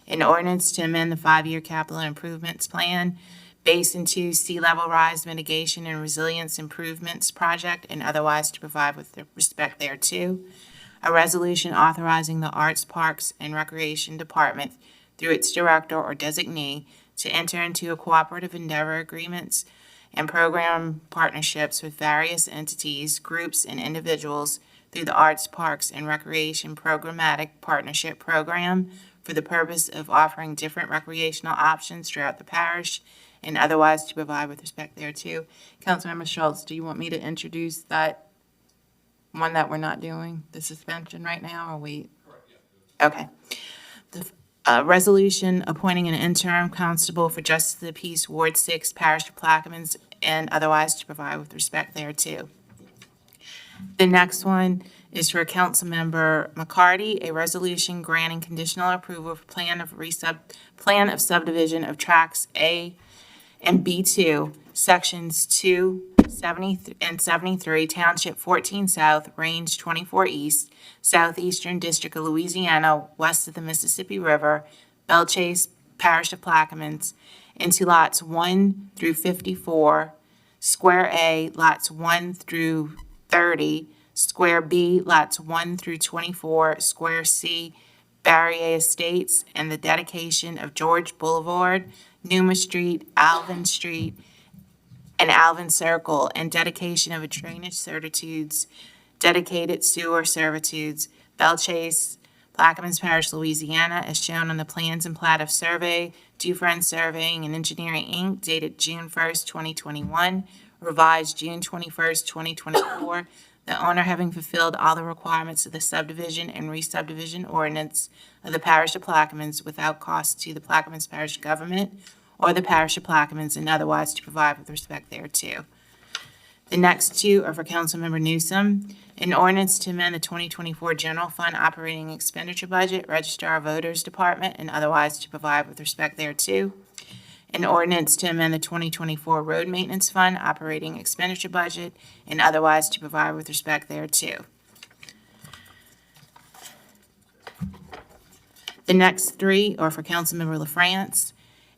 An ordinance to amend the 5-year capital improvements plan, Basin 2 sea level rise mitigation and resilience improvements project, and otherwise to provide with respect thereto. A resolution authorizing the Arts, Parks, and Recreation Department through its director or designee to enter into a cooperative endeavor agreements and program partnerships with various entities, groups, and individuals through the Arts, Parks, and Recreation Programmatic Partnership Program for the purpose of offering different recreational options throughout the parish and otherwise to provide with respect thereto. Councilmember Schultz, do you want me to introduce that one that we're not doing, the suspension right now, or wait? Okay. The resolution appointing an interim constable for Justice of the Peace, Ward 6, Parish of Plaquemines, and otherwise to provide with respect thereto. The next one is for Councilmember McCarty, a resolution granting conditional approval for plan of subdivision of tracts A and B2, sections 2, 73, Township 14 South, Range 24 East, Southeastern District of Louisiana, west of the Mississippi River, Belchase, Parish of Plaquemines, into lots 1 through 54, Square A, lots 1 through 30, Square B, lots 1 through 24, Square C, Barrier Estates, and the dedication of George Boulevard, Numa Street, Alvin Street, and Alvin Circle, and dedication of a drainage servitudes, dedicated sewer servitudes, Belchase, Plaquemines Parish, Louisiana, as shown on the plans and plat of survey, Dufresne Surveying and Engineering, Inc., dated June 1st, 2021, revised June 21st, 2024, the owner having fulfilled all the requirements of the subdivision and re-subdivision ordinance of the Parish of Plaquemines without cost to the Plaquemines Parish government or the Parish of Plaquemines, and otherwise to provide with respect thereto. The next two are for Councilmember Newsom. An ordinance to amend the 2024 General Fund Operating Expenditure Budget, Register of Voters Department, and otherwise to provide with respect thereto. An ordinance to amend the 2024 Road Maintenance Fund Operating Expenditure Budget, and otherwise to provide with respect thereto. The next three are for Councilmember LaFrance.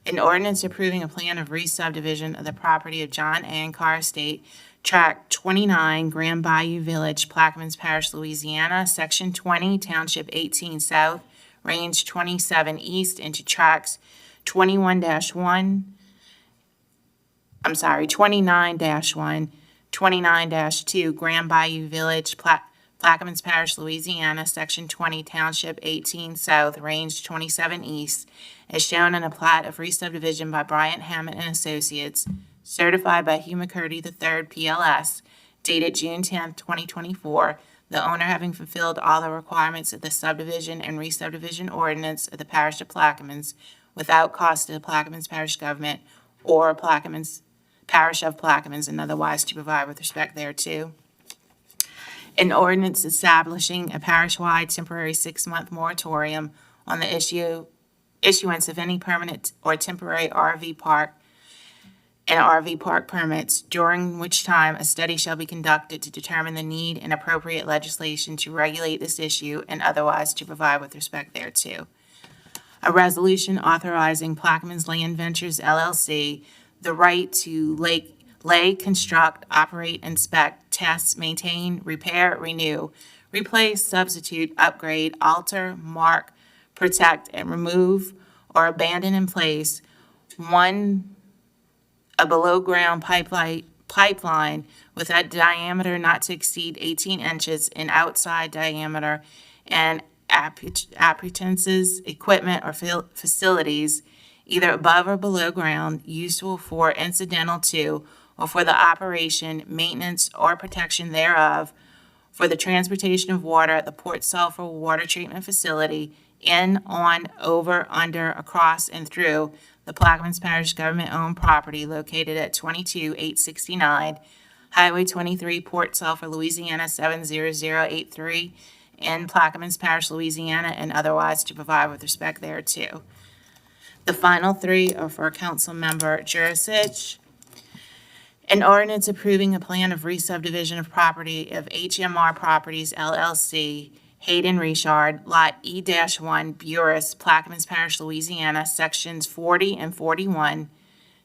An ordinance approving a plan of re-subdivision of the property of John A. Carr Estate, Tract 29, Grand Bayou Village, Plaquemines Parish, Louisiana, Section 20, Township 18 South, Range 27 East, into Tracts 29-1, 29-2, Grand Bayou Village, Plaquemines Parish, Louisiana, Section 20, Township 18 South, Range 27 East, as shown in a plat of re-subdivision by Bryant Hammett and Associates, certified by Hugh McCurdy III, PLS, dated June 10th, 2024, the owner having fulfilled all the requirements of the subdivision and re-subdivision ordinance of the Parish of Plaquemines without cost to the Plaquemines Parish government or Parish of Plaquemines, and otherwise to provide with respect thereto. An ordinance establishing a parish-wide temporary 6-month moratorium on the issuance of any permanent or temporary RV park and RV park permits, during which time a study shall be conducted to determine the need and appropriate legislation to regulate this issue, and otherwise to provide with respect thereto. A resolution authorizing Plaquemines Land Ventures LLC the right to lay, construct, operate, inspect, test, maintain, repair, renew, replace, substitute, upgrade, alter, mark, protect, and remove or abandon in place a below-ground pipeline with a diameter not to exceed 18 inches in outside diameter, and appetances, equipment, or facilities, either above or below ground, useful for, incidental to, or for the operation, maintenance, or protection thereof, for the transportation of water at the Port Sulphur Water Treatment Facility, in, on, over, under, across, and through the Plaquemines Parish government-owned property located at 22869 Highway 23, Port Sulphur, Louisiana 70083, in Plaquemines Parish, Louisiana, and otherwise to provide with respect thereto. The final three are for Councilmember Jurisic. An ordinance approving a plan of re-subdivision of property of HMR Properties LLC, Hayden Richard, Lot E-1, Buras, Plaquemines Parish, Louisiana, Sections 40 and 41,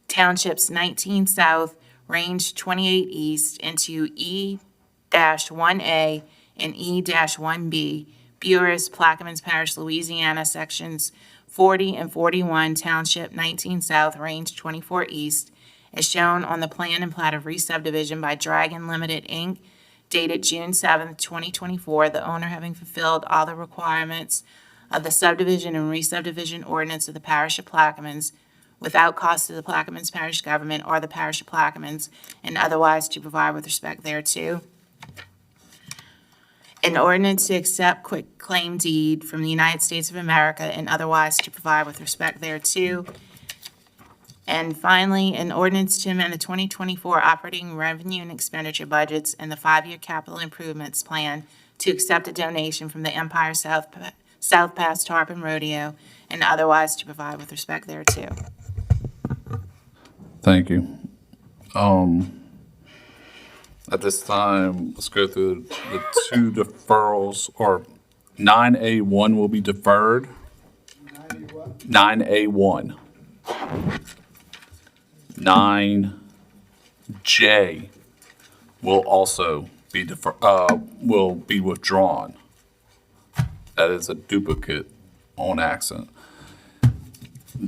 Townships 19 South, Range 28 East, into E-1A and E-1B, Buras, Plaquemines Parish, Louisiana, Sections 40 and 41, Township 19 South, Range 24 East, as shown on the plan and plat of re-subdivision by Dragon Limited, Inc., dated June 7th, 2024, the owner having fulfilled all the requirements of the subdivision and re-subdivision ordinance of the Parish of Plaquemines without cost to the Plaquemines Parish government or the Parish of Plaquemines, and otherwise to provide with respect thereto. An ordinance to accept quitclaim deed from the United States of America and otherwise to provide with respect thereto. And finally, an ordinance to amend the 2024 operating revenue and expenditure budgets and the 5-year capital improvements plan to accept a donation from the Empire South Pass Tarpon Rodeo and otherwise to provide with respect thereto.
Thank you. At this time, let's go through the two deferrals, or 9A1 will be deferred. 9A1. 9J will also be will be withdrawn. That is a duplicate on accident.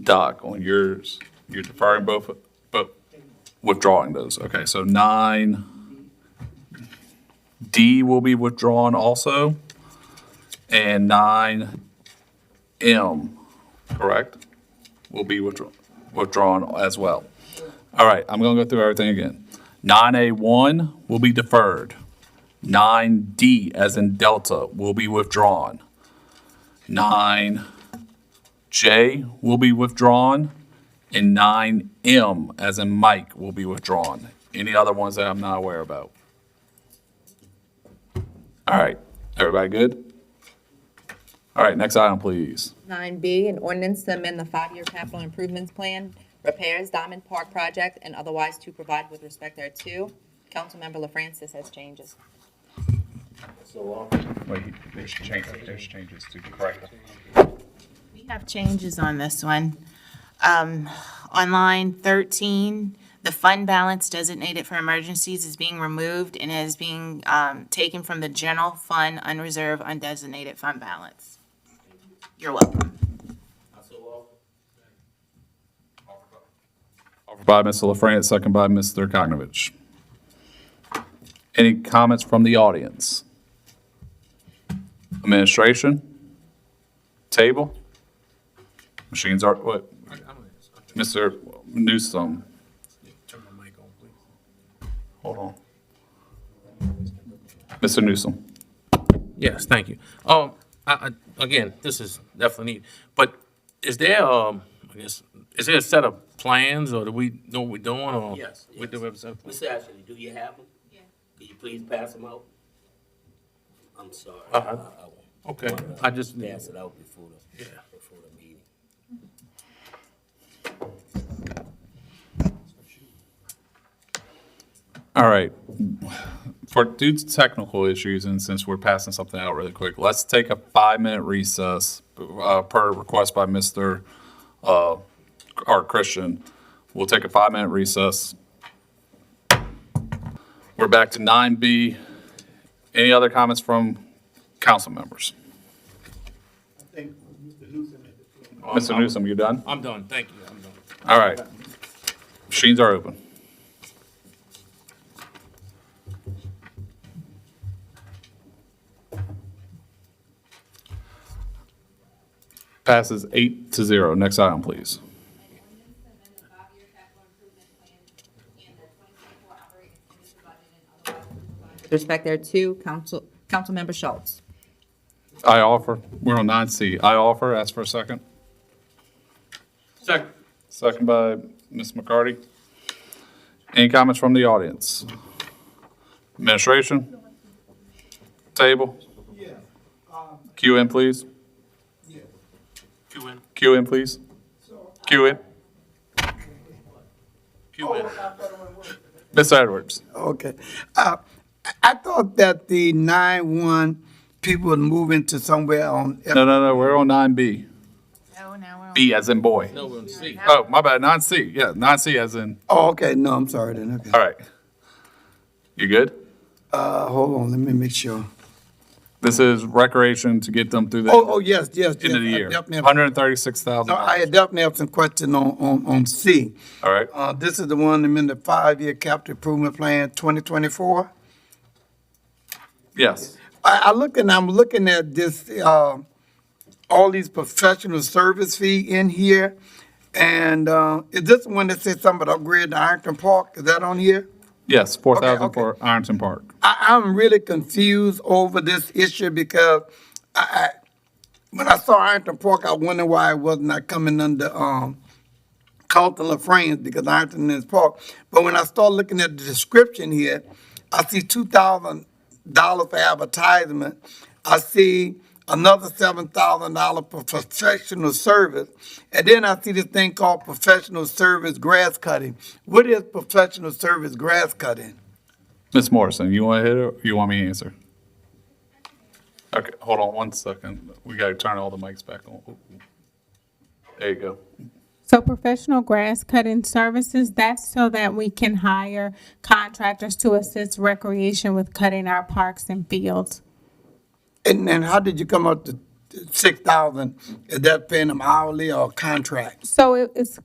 Doc, on yours, you're deferring both, but withdrawing those. Okay, so 9D will be withdrawn also, and 9M, correct, will be withdrawn as well. All right, I'm going to go through everything again. 9A1 will be deferred. 9D, as in Delta, will be withdrawn. 9J will be withdrawn, and 9M, as in Mike, will be withdrawn. Any other ones that I'm not aware about? All right, everybody good? All right, next item, please.
9B, an ordinance to amend the 5-year capital improvements plan, repairs Diamond Park project, and otherwise to provide with respect thereto. Councilmember LaFrancis has changes.
Wait, there's changes to correct.
We have changes on this one. On line 13, the fund balance designated for emergencies is being removed and is being taken from the general fund unreserved undesignated fund balance. You're welcome.
Offered by Mr. LaFrance, second by Mr. Koknovich. Any comments from the audience? Administration? Table? Machines are, what? Mr. Newsom?
Turn my mic on, please.
Hold on. Mr. Newsom?
Yes, thank you. Again, this is definitely neat, but is there, I guess, is there a set of plans, or do we know what we're doing, or?
Yes,
We do have a set of plans?
Mr. Ashley, do you have them? Yeah. Could you please pass them out? I'm sorry.
Okay, I just.
Pass it out before the meeting.
All right. Due to technical issues, and since we're passing something out really quick, let's take a 5-minute recess per request by Mr. Or Christian. We'll take a 5-minute recess. We're back to 9B. Any other comments from council members? Mr. Newsom, you done?
I'm done, thank you, I'm done.
All right. Machines are open. Passes 8-0. Next item, please.
With respect thereto, Councilmember Schultz.
I offer. We're on 9C. I offer. Ask for a second.
Second.
Second by Ms. McCarty. Any comments from the audience? Administration? Table? Q in, please.
Q in,
Q in, please. Q in.
Q in.
Ms. Edwards?
Okay. I thought that the 9-1 people would move into somewhere on.
No. We're on 9B.
No, now we're on.
B as in boy.
No, we're on C.
Oh, my bad. 9C. Yeah, 9C as in.
Oh, okay. No, I'm sorry then. Okay.
All right. You good?
Hold on. Let me make sure.
This is recreation to get them through the
Yes.
end of the
I
year.
definitely have-
$136,000.
No, I definitely have some question on C.
All right.
This is the one I'm in the 5-year capital improvement plan 2024.
Yes.
I'm looking at this, all these professional service fee in here. And, is this one that says something about upgrade to Ironton Park? Is that on here?
Yes. 4,000
Okay.
for Ironton Park.
I'm really confused over this issue because when I saw Ironton Park, I wondered why it was not coming under, Carlton LaFrance because Ironton is park. But when I start looking at the description here, I see $2,000 for advertisement. I see another $7,000 for professional service. And then I see this thing called professional service grass cutting. What is professional service grass cutting?
Ms. Morrison, you want to hit it or you want me to answer? Okay, hold on one second. We got to turn all the mics back on. There you go.
So professional grass cutting services, that's so that we can hire contractors to assist recreation with cutting our parks and fields.
And how did you come up to 6,000? Is that paying them hourly or contract?
So it's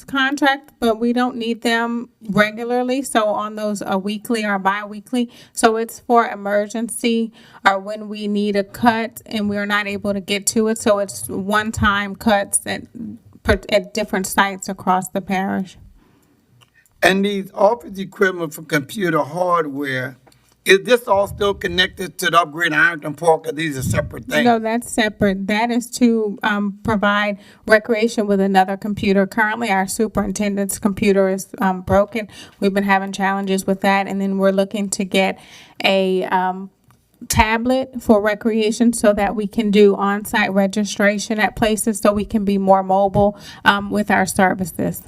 contract, but we don't need them regularly, so on those weekly or bi-weekly. So it's for emergency or when we need a cut and we're not able to get to it, so it's one-time cuts at different sites across the parish.
And these office equipment for computer hardware, is this all still connected to the upgrade of Ironton Park, or these are separate things?
No, that's separate. That is to provide recreation with another computer. Currently, our superintendent's computer is broken. We've been having challenges with that, and then we're looking to get a tablet for recreation so that we can do on-site registration at places so we can be more mobile with our services.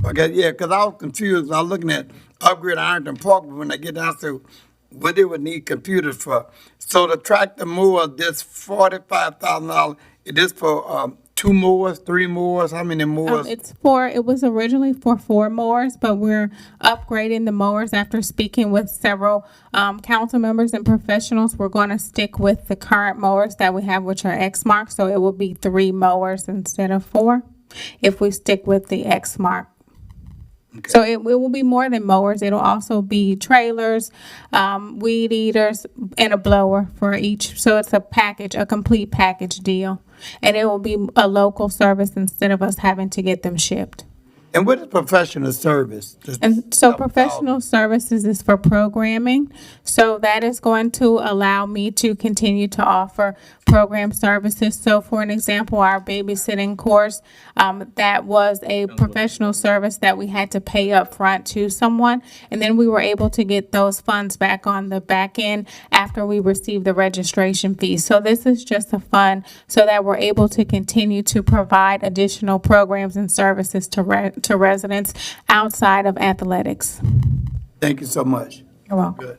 Okay, yeah, because I was confused. I was looking at upgrade Ironton Park, but when I get down to what they would need computers for. So the tractor mower, this $45,000, it is for 2 mowers, 3 mowers, how many mowers?
It was originally for 4 mowers, but we're upgrading the mowers after speaking with several council members and professionals. We're going to stick with the current mowers that we have, which are Exmark, so it will be 3 mowers instead of 4 if we stick with the Exmark. Okay. So it will be more than mowers. It'll also be trailers, weed eaters, and a blower for each. So it's a package, a complete package deal. And it will be a local service instead of us having to get them shipped.
And what is professional service?
And so professional services is for programming. So that is going to allow me to continue to offer program services. So for an example, our babysitting course, that was a professional service that we had to pay up front to someone. And then we were able to get those funds back on the back end after we received the registration fee. So this is just a fund so that we're able to continue to provide additional programs and services to residents outside of athletics.
Thank you so much.
You're welcome.
Good.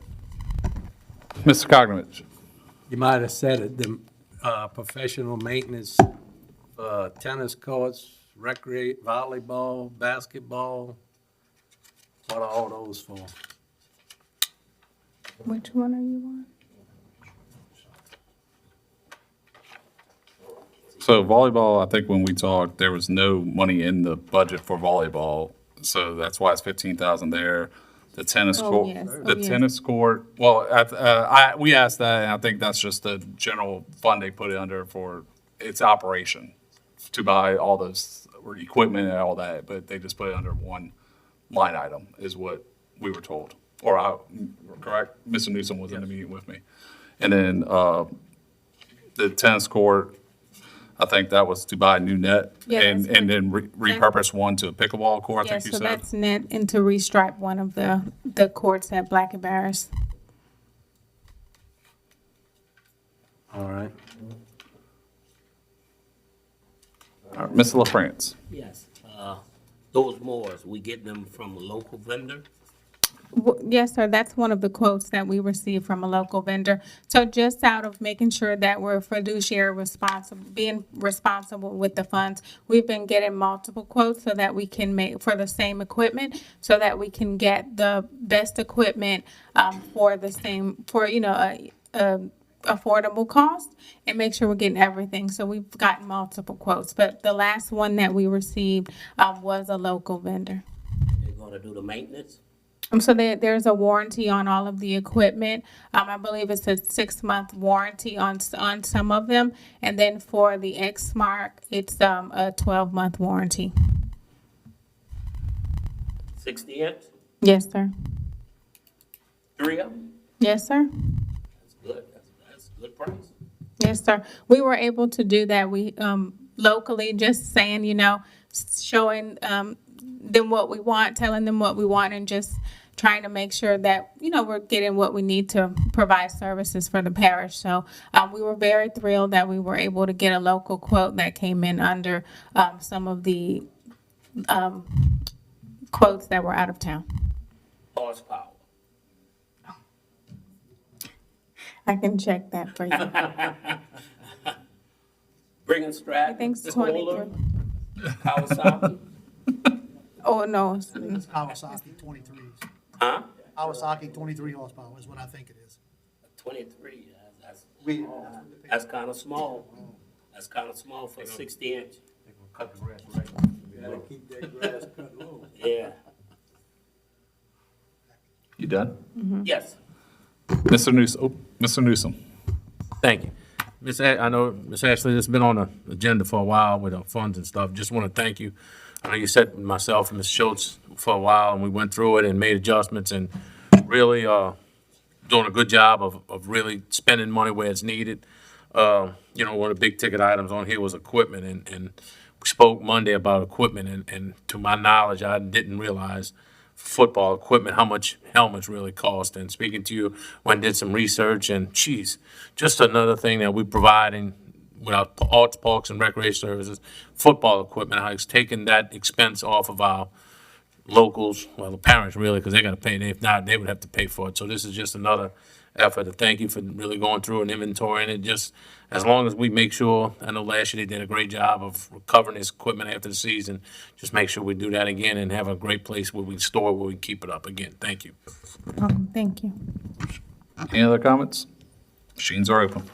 Mr. Kognovich.
You might have said it, the professional maintenance, tennis courts, recreate, volleyball, basketball. What are all those for?
Which one are you on?
So volleyball, I think when we talked, there was no money in the budget for volleyball. So that's why it's 15,000 there. The tennis court, tennis court. Well, we asked that, and I think that's just the general fund they put it under for its operation to buy all those equipment and all that. But they just put it under one line item, is what we were told. Correct? Mr. Newsom was in the meeting with me, and then the tennis court. I think that was to buy a new net and then repurpose one to a pickleball court, I think you said.
So that's net and to restripe one of the courts at Black and Barris.
All right.
All right, Mr. LaFrance.
Yes, those mowers, we get them from a local vendor?
Yes, sir. That's one of the quotes that we received from a local vendor. So just out of making sure that we're fiduciary responsible, being responsible with the funds, we've been getting multiple quotes so that we can make for the same equipment, so that we can get the best equipment for the same, for, affordable cost and make sure we're getting everything. So we've gotten multiple quotes, but the last one that we received was a local vendor.
They're gonna do the maintenance?
So there's a warranty on all of the equipment. I believe it's a 6-month warranty on some of them. And then for the Exmark, it's a 12-month warranty.
60 inch?
Yes, sir.
3 of them?
Yes, sir.
That's good. That's a good price.
Yes, sir. We were able to do that. We locally, just saying, showing them what we want, telling them what we want, and just trying to make sure that, we're getting what we need to provide services for the parish. So we were very thrilled that we were able to get a local quote that came in under some of the quotes that were out of town.
Horsepower.
I can check that for you.
Brigham Stratton.
I think it's
Kohler,
23.
Kawasaki.
Oh, no,
I think it's Kawasaki 23s.
Huh?
Kawasaki 23 horsepower is what I think it is.
23, that's,
We,
that's kind of small. That's kind of small for a 60-inch.
Cut the grass right. You gotta keep that grass cut low.
Yeah,
You done?
yes.
Mr. Newsom, Mr. Newsom.
Thank you. I know, Ms. Ashley, this has been on the agenda for a while with our funds and stuff. Just want to thank you. I know you sat with myself and Ms. Schultz for a while, and we went through it and made adjustments and really doing a good job of really spending money where it's needed. One of the big ticket items on here was equipment, and we spoke Monday about equipment, and to my knowledge, I didn't realize football equipment, how much helmets really cost. And speaking to you, when I did some research, and geez, just another thing that we providing with our arts, parks, and recreation services, football equipment, how it's taken that expense off of our locals, well, the parents really, because they got to pay. If not, they would have to pay for it. So this is just another effort to thank you for really going through an inventory. And it just, as long as we make sure, I know last year they did a great job of recovering this equipment after the season, just make sure we do that again and have a great place where we can store, where we can keep it up again. Thank you.
Thank you.
Any other comments? Machines are open.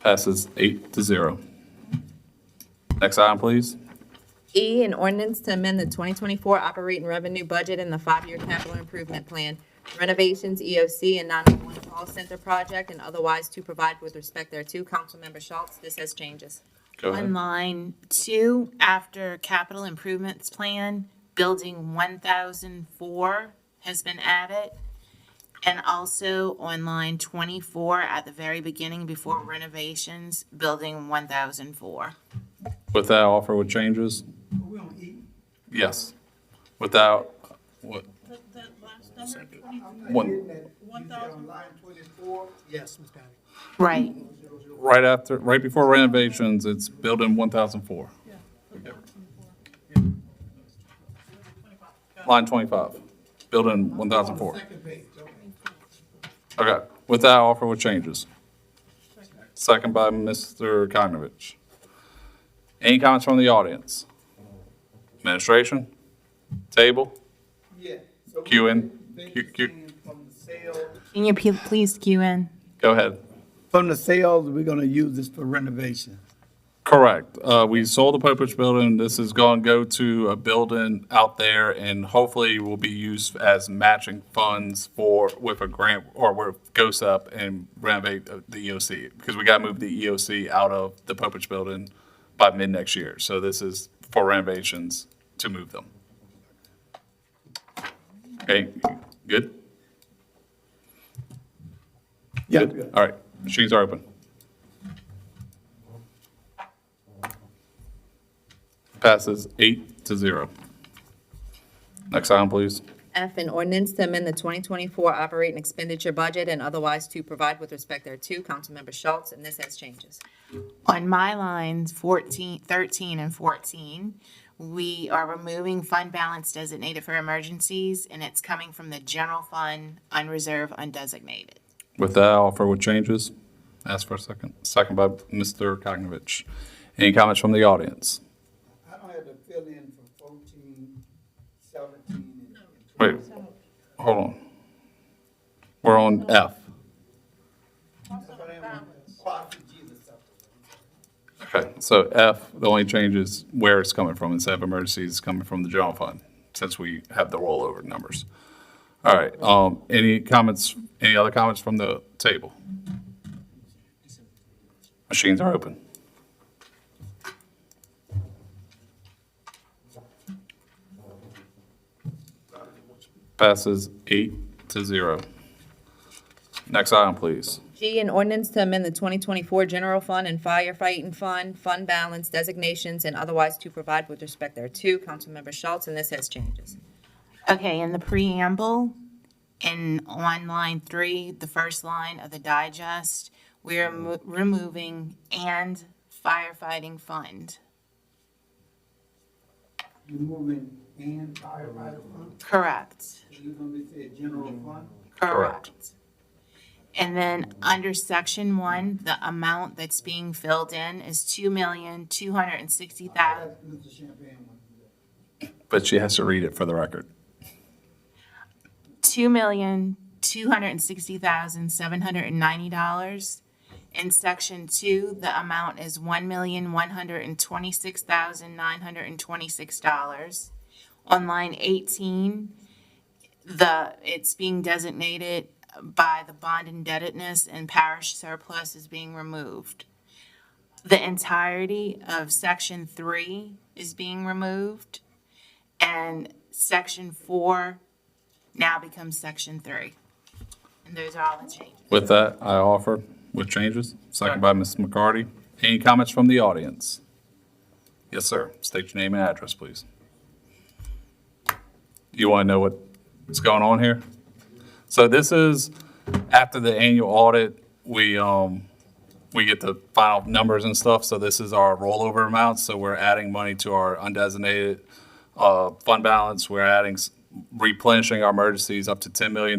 Passes 8-0. Next item, please.
E, an ordinance to amend the 2024 operating revenue budget and the 5-year capital improvement plan, renovations, EOC, and 911 call center project, and otherwise to provide with respect thereto. Councilmember Schultz, this has changes.
Go ahead.
On line 2, after capital improvements plan, building 1004 has been added. And also on line 24, at the very beginning, before renovations, building 1004.
With that offer with changes? Yes. Without, what?
That last number, 23,
One,
1,000.
line 24, yes, Ms. Patty.
Right.
right before renovations, it's building 1004. Line 25, building 1004.
Second page, okay.
Okay, with that offer with changes. Second by Mr. Kognovich. Any comments from the audience? Administration? Table?
Yeah. So
Q in?
we've
Q-
been
Q-
seeing from the sale,
Can you please cue in?
Go ahead.
from the sales, we're gonna use this for renovation.
Correct. We sold the Popich building. This is going to go to a building out there and hopefully will be used as matching funds with a grant or where it goes up and renovate the EOC. Because we got to move the EOC out of the Popich building by mid next year. So this is for renovations to move them. Okay, good?
Yeah.
Good? All right, machines are open. Passes 8-0. Next item, please.
F, an ordinance to amend the 2024 operating expenditure budget and otherwise to provide with respect thereto. Councilmember Schultz, and this has changes.
On my lines 13 and 14, we are removing fund balance designated for emergencies, and it's coming from the general fund, unreserved, undesignated.
With that, I'll offer with changes. Ask for a second. Second by Mr. Kognovich. Any comments from the audience?
I don't have to fill in for 14, 17, and
Wait, hold on. We're on F. Okay, so F, the only change is where it's coming from. Instead of emergencies, it's coming from the general fund, since we have the rollover numbers. All right, any comments, any other comments from the table? Machines are open. Passes 8-0. Next item, please.
G, an ordinance to amend the 2024 general fund and firefighting fund, fund balance designations, and otherwise to provide with respect thereto. Councilmember Schultz, and this has changes.
Okay, in the preamble, on line 3, the first line of the digest, we're removing "and firefighting fund."
you're moving and firefighter fund?
Correct.
So you're gonna be saying general fund?
Correct. And then under section 1, the amount that's being filled in is $2,260,000.
Mr. Champagne one.
But she has to read it for the record.
$2,260,790. In section 2, the amount is $1,126,926. On line 18, it's being designated by the bond indebtedness and parish surplus is being removed. The entirety of section 3 is being removed, and section 4 now becomes section 3. And those are all the changes.
With that, I offer with changes. Second by Ms. McCarty. Any comments from the audience? Yes, sir. State your name and address, please. You want to know what's going on here? So this is, after the annual audit, we get the final numbers and stuff. So this is our rollover amounts. So we're adding money to our undesignated fund balance. We're replenishing our emergencies up to $10 million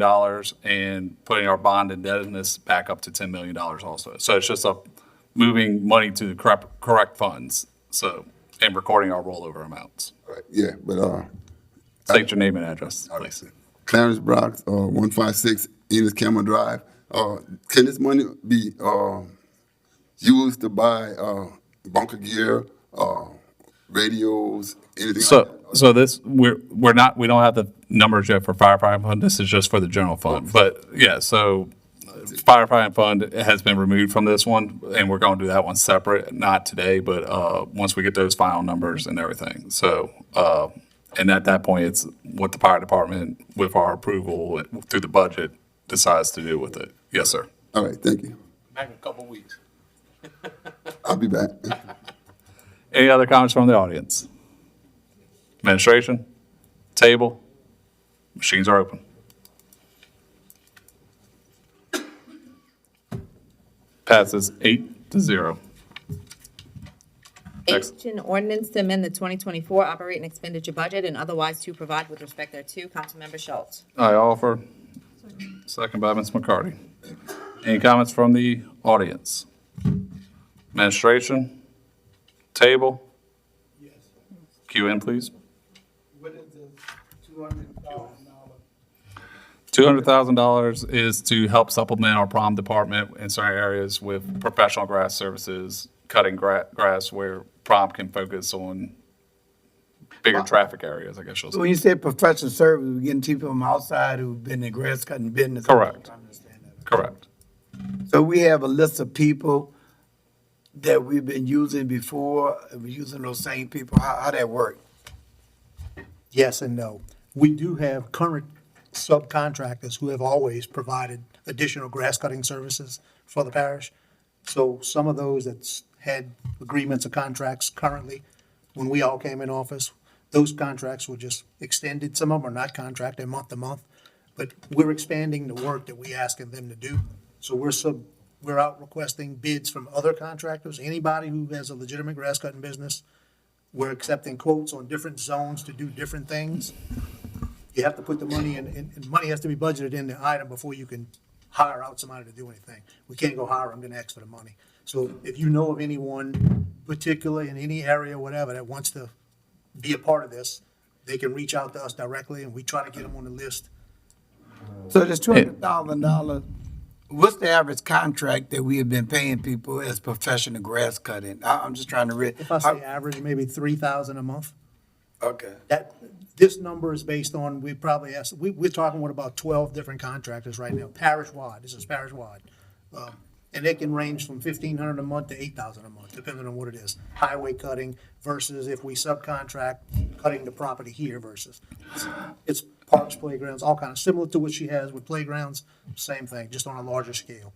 and putting our bond indebtedness back up to $10 million also. So it's just moving money to the correct funds. So, and recording our rollover amounts.
Right, yeah, but,
State your name and address, please.
Clarence Brock, 156 Enos Cameron Drive. Can this money be, used to buy, bunker gear, radios, anything like that?
So this, we don't have the numbers yet for firefighting fund. This is just for the general fund. But yeah, so firefighting fund has been removed from this one, and we're going to do that one separate, not today, but once we get those final numbers and everything. So, and at that point, it's what the fire department, with our approval through the budget, decides to do with it. Yes, sir.
All right, thank you.
Back in a couple weeks.
I'll be back.
Any other comments from the audience? Administration? Table? Machines are open. Passes 8-0. Next.
H, an ordinance to amend the 2024 operating expenditure budget and otherwise to provide with respect thereto. Councilmember Schultz.
I offer. Second by Ms. McCarty. Any comments from the audience? Administration? Table?
Yes.
Cue in, please.
What is the $200,000?
$200,000 is to help supplement our prom department in certain areas with professional grass services, cutting grass where prom can focus on bigger traffic areas, I guess you'll
So
say.
when you say professional service, we're getting people from outside who've been in grass cutting business.
Correct.
I understand that.
Correct.
So we have a list of people that we've been using before, we're using those same people. How that work?
Yes and no. We do have current subcontractors who have always provided additional grass cutting services for the parish. So some of those that's had agreements or contracts currently, when we all came in office, those contracts were just extended. Some of them are not contracted month to month, but we're expanding the work that we asking them to do. So we're out requesting bids from other contractors, anybody who has a legitimate grass cutting business. We're accepting quotes on different zones to do different things. You have to put the money in, and money has to be budgeted in the item before you can hire out somebody to do anything. We can't go hire them, then ask for the money. So if you know of anyone particular in any area, whatever, that wants to be a part of this, they can reach out to us directly, and we try to get them on the list.
So this $200,000, what's the average contract that we have been paying people as professional grass cutting? I'm just trying to read.
If I say average, maybe 3,000 a month.
Okay.
This number is based on, we probably asked, we're talking with about 12 different contractors right now, parish-wide, this is parish-wide. And it can range from 1,500 a month to 8,000 a month, depending on what it is. Highway cutting versus if we subcontract cutting the property here versus. It's parks, playgrounds, all kinds, similar to what she has with playgrounds, same thing, just on a larger scale.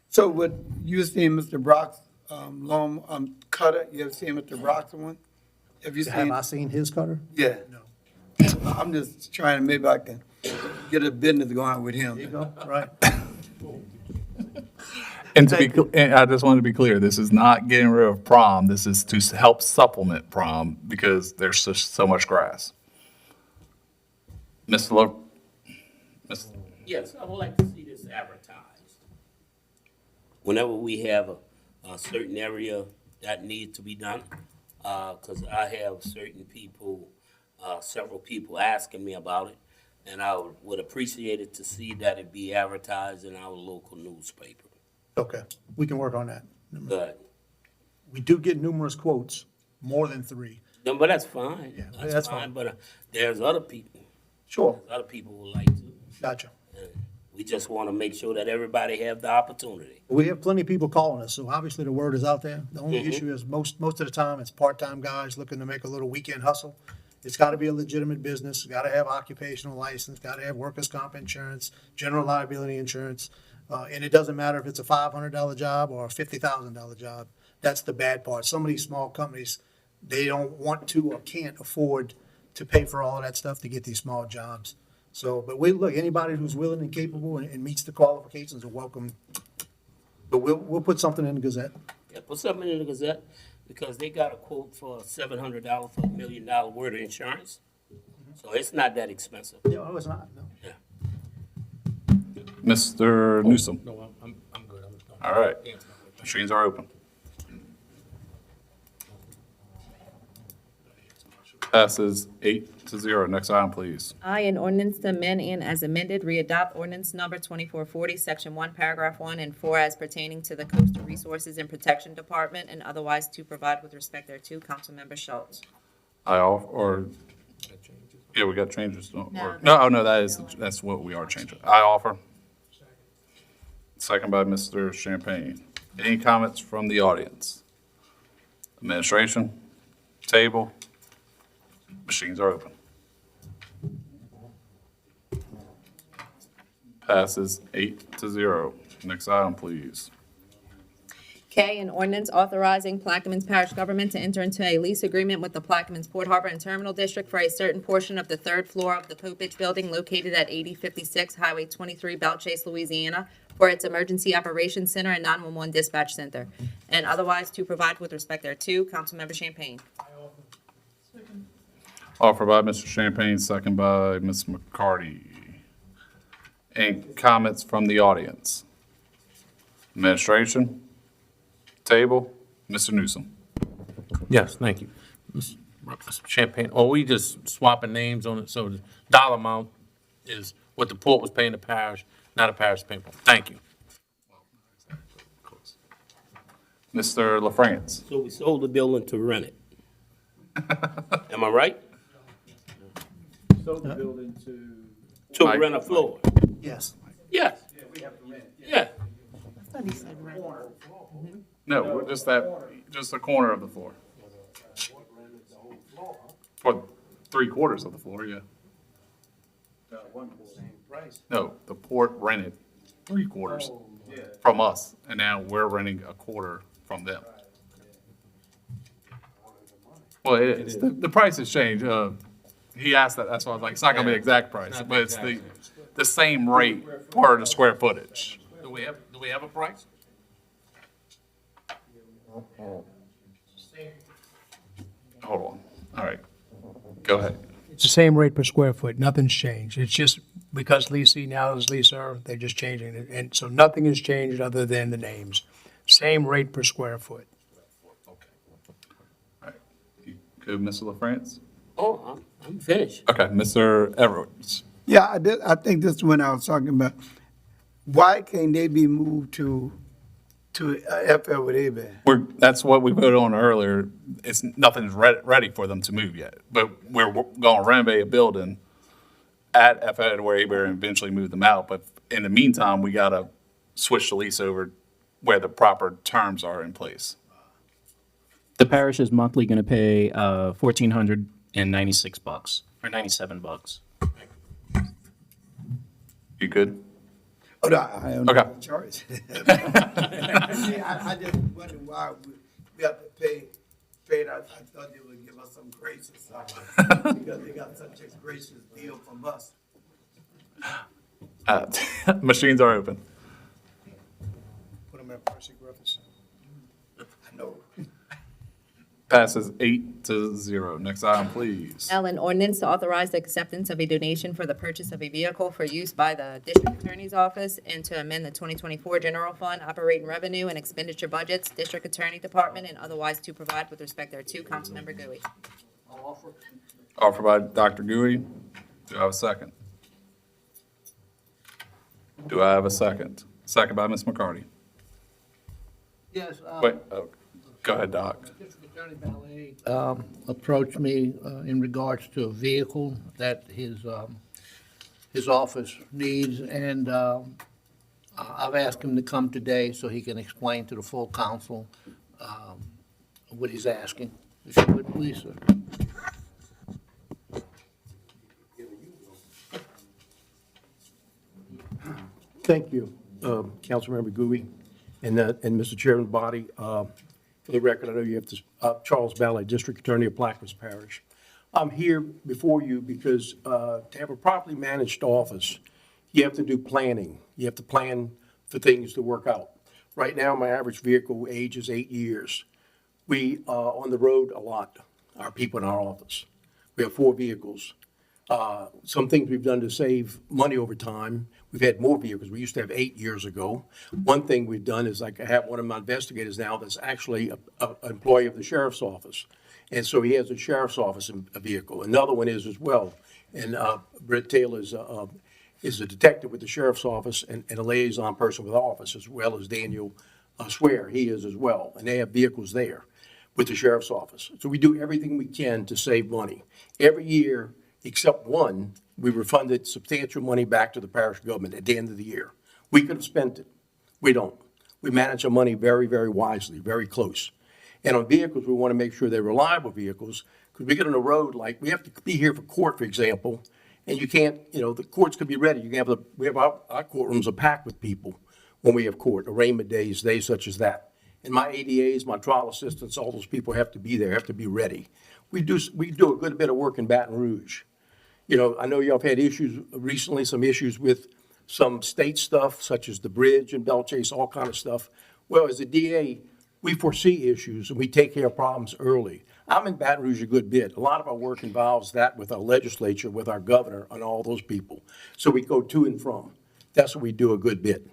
So what you seen Mr. Brock's lawn cutter, you ever seen Mr. Brock's one? Have you
Have
seen?
I seen his cutter?
Yeah.
No.
I'm just trying to, maybe I can get a business going with him.
There you go, right.
And and I just wanted to be clear, this is not getting rid of prom. This is to help supplement prom because there's just so much grass. Mr. Lo, Ms.
Yes, I would like to see this advertised. Whenever we have a certain area that needs to be done, because I have certain people, several people asking me about it, and I would appreciate it to see that it be advertised in our local newspaper.
Okay, we can work on that.
But,
We do get numerous quotes, more than 3.
no, but that's fine.
Yeah,
That's
that's
fine,
fine.
but there's other people,
Sure,
other people would like to.
gotcha.
We just want to make sure that everybody have the opportunity.
We have plenty of people calling us, so obviously the word is out there. The only
Mhm.
issue is most of the time, it's part-time guys looking to make a little weekend hustle. It's gotta be a legitimate business, gotta have occupational license, gotta have workers' comp insurance, general liability insurance. And it doesn't matter if it's a $500 job or a $50,000 job. That's the bad part. Some of these small companies, they don't want to or can't afford to pay for all of that stuff to get these small jobs. So, but look, anybody who's willing and capable and meets the qualifications are welcome. But we'll put something in the Gazette.
Yeah, put something in the Gazette, because they got a quote for $700 for $1 million worth of insurance. So it's not that expensive.
No, it's not, no.
Mr. Newsom.
No, I'm good.
All right. Machines are open. Passes 8-0. Next item, please.
I, an ordinance to amend and as amended, readopt ordinance number 2440, section 1, paragraph 1 and 4 as pertaining to the Coastal Resources and Protection Department and otherwise to provide with respect thereto. Councilmember Schultz.
Yeah, we got changes. don't-
No,
or- No, that's what we are changing. I offer. Second by Mr. Champagne. Any comments from the audience? Administration? Table? Machines are open. Passes 8-0. Next item, please.
K, an ordinance authorizing Plaquemines Parish government to enter into a lease agreement with the Plaquemines Port Harbor and Terminal District for a certain portion of the third floor of the Popich Building located at 8056 Highway 23, Belchase, Louisiana, for its Emergency Operations Center and 911 Dispatch Center, and otherwise to provide with respect thereto. Councilmember Champagne.
Offered by Mr. Champagne, second by Ms. McCarty. Any comments from the audience? Administration? Table? Mr. Newsom?
Yes, thank you. Mr. Champagne, we just swapping names on it, so the dollar amount is what the port was paying the parish, not the parish paying. Thank you.
Mr. LaFrance?
So we sold the building to rent it. Am I right?
Sold the building to.
To
Mike.
rent a floor?
Yes.
Yes. Yeah.
No, we're just the corner of the floor. For 3/4 of the floor, yeah. No, the port rented 3/4 from us, and now we're renting 1/4 from them. Well, it is. The price has changed. He asked that, that's why I was like, it's not gonna be the exact price, but it's the same rate per the square footage.
Do we have a price?
Hold on. All right. Go ahead.
It's the same rate per square foot, nothing's changed. It's just because leasing now is leaser, they're just changing it. And so nothing has changed other than the names. Same rate per square foot.
All right. You good, Mr. LaFrance?
Oh, I'm finished.
Okay, Mr. Edwards.
Yeah, I think this is when I was talking about, why can't they be moved to FL where they been?
That's what we voted on earlier. Nothing's ready for them to move yet, but we're gonna renovate a building at FL where Abear and eventually move them out. But in the meantime, we gotta switch the lease over where the proper terms are in place.
The parish is monthly going to pay $1,496 or $97.
You good?
Oh, no, I am
Okay.
not in charge. I just wonder why we have to pay it. I thought they would give us some grace or something, because they got such a gracious deal from us.
Machines are open.
Put them at Percy Griffiths.
I know.
Passes 8-0. Next item, please.
L, an ordinance to authorize the acceptance of a donation for the purchase of a vehicle for use by the District Attorney's Office and to amend the 2024 General Fund operating revenue and expenditure budgets, District Attorney Department, and otherwise to provide with respect thereto. Councilmember Gooey.
Offered by Dr. Gui. Do I have a second? Do I have a second? Second by Ms. McCarty.
Yes.
Wait, oh, go ahead, Doc.
District Attorney Ballet approached me in regards to a vehicle that his office needs, and I've asked him to come today so he can explain to the full council what he's asking. If you would, please, sir.
Thank you, Councilmember Gooey and Mr. Chairman Body. For the record, I know you have to, Charles Ballet, District Attorney of Plaquemines Parish. I'm here before you because to have a properly managed office, you have to do planning. You have to plan for things to work out. Right now, my average vehicle age is 8 years. We are on the road a lot, our people in our office. We have 4 vehicles. Some things we've done to save money over time. We've had more vehicles. We used to have 8 years ago. One thing we've done is like I have one of my investigators now that's actually an employee of the sheriff's office. And so he has a sheriff's office a vehicle. Another one is as well. And Brett Taylor is a detective with the sheriff's office and a liaison person with the office, as well as Daniel Swear. He is as well. And they have vehicles there with the sheriff's office. So we do everything we can to save money. Every year, except one, we refunded substantial money back to the parish government at the end of the year. We could have spent it. We don't. We manage our money very, very wisely, very close. And on vehicles, we want to make sure they're reliable vehicles, because we get on the road, like, we have to be here for court, for example, and you can't, the courts could be ready. You can have we have our courtrooms are packed with people when we have court, arraignment days such as that. And my ADAs, my trial assistants, all those people have to be there, have to be ready. We do a good bit of work in Baton Rouge. I know y'all have had issues recently, some issues with some state stuff, such as the bridge and Bell Chase, all kind of stuff. Well, as a DA, we foresee issues and we take care of problems early. I'm in Baton Rouge a good bit. A lot of our work involves that with our legislature, with our governor, and all those people. So we go to and from. That's what we do a good bit.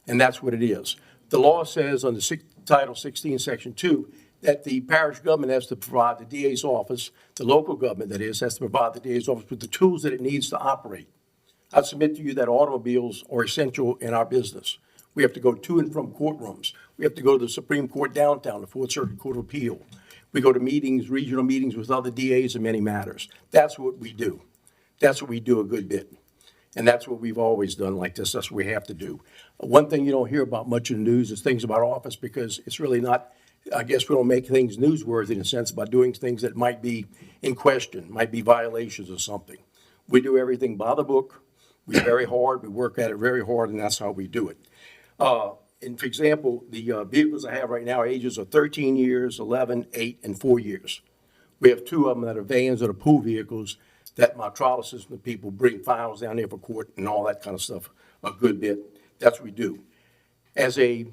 And that's what it is. The law says under Title 16, Section 2, that the parish government has to provide the DA's office, the local government that is, has to provide the DA's office with the tools that it needs to operate. I submit to you that automobiles are essential in our business. We have to go to and from courtrooms. We have to go to the Supreme Court downtown, the Fourth Circuit Court of Appeal. We go to meetings, regional meetings with other DAs in many matters. That's what we do. That's what we do a good bit. And that's what we've always done like this. That's what we have to do. One thing you don't hear about much in the news is things about office, because it's really not, I guess we don't make things newsworthy in a sense by doing things that might be in question, might be violations or something. We do everything by the book. We're very hard. We work at it very hard, and that's how we do it. And for example, the vehicles I have right now, ages are 13 years, 11, 8, and 4 years. We have 2 of them that are vans that are pool vehicles that my trial assistant people bring files down there for court and all that kind of stuff a good bit. That's what we do. As a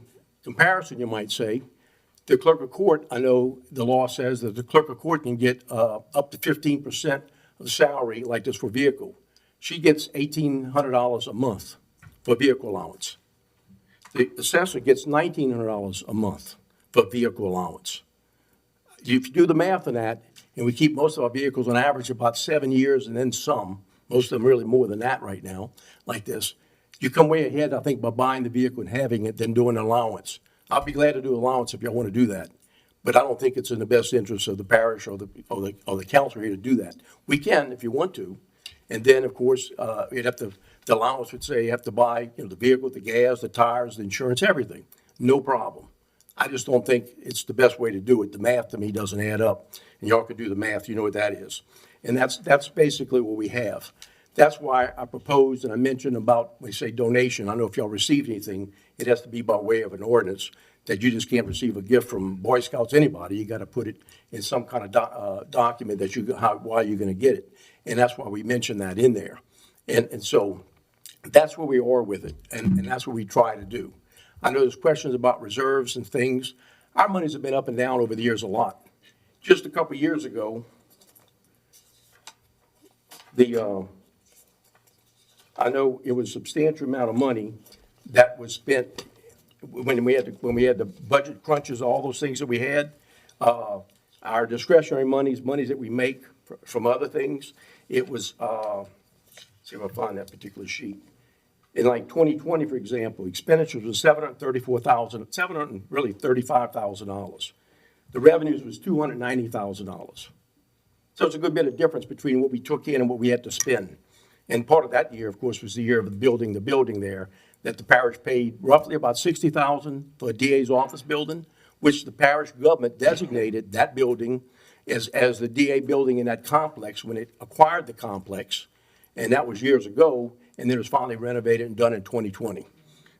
comparison, you might say, the clerk of court, I know the law says that the clerk of court can get up to 15% of the salary like this for vehicle. She gets $1,800 a month for vehicle allowance. The assessor gets $1,900 a month for vehicle allowance. If you do the math on that, and we keep most of our vehicles on average about 7 years and then some, most of them really more than that right now, like this, you come way ahead, I think, by buying the vehicle and having it than doing an allowance. I'll be glad to do allowance if y'all want to do that. But I don't think it's in the best interest of the parish or the council here to do that. We can if you want to. And then, of course, the allowance would say you have to buy, the vehicle, the gas, the tires, the insurance, everything. No problem. I just don't think it's the best way to do it. The math to me doesn't add up. And y'all can do the math, you know what that is. And that's basically what we have. That's why I proposed, and I mentioned about, when you say donation, I don't know if y'all received anything, it has to be by way of an ordinance, that you just can't receive a gift from Boy Scouts, anybody. You got to put it in some kind of document that why you're going to get it. And that's why we mentioned that in there. And so that's where we are with it, and that's what we try to do. I know there's questions about reserves and things. Our monies have been up and down over the years a lot. just a couple years ago, I know it was a substantial amount of money that was spent when we had the budget crunches, all those things that we had. Our discretionary monies that we make from other things, it was, see if I find that particular sheet. In like 2020, for example, expenditures was $735,000. The revenues was $290,000. So it's a good bit of difference between what we took in and what we had to spend. And part of that year, of course, was the year of the building there, that the parish paid roughly about $60,000 for a DA's office building, which the parish government designated that building as the DA building in that complex when it acquired the complex. And that was years ago, and then it was finally renovated and done in 2020,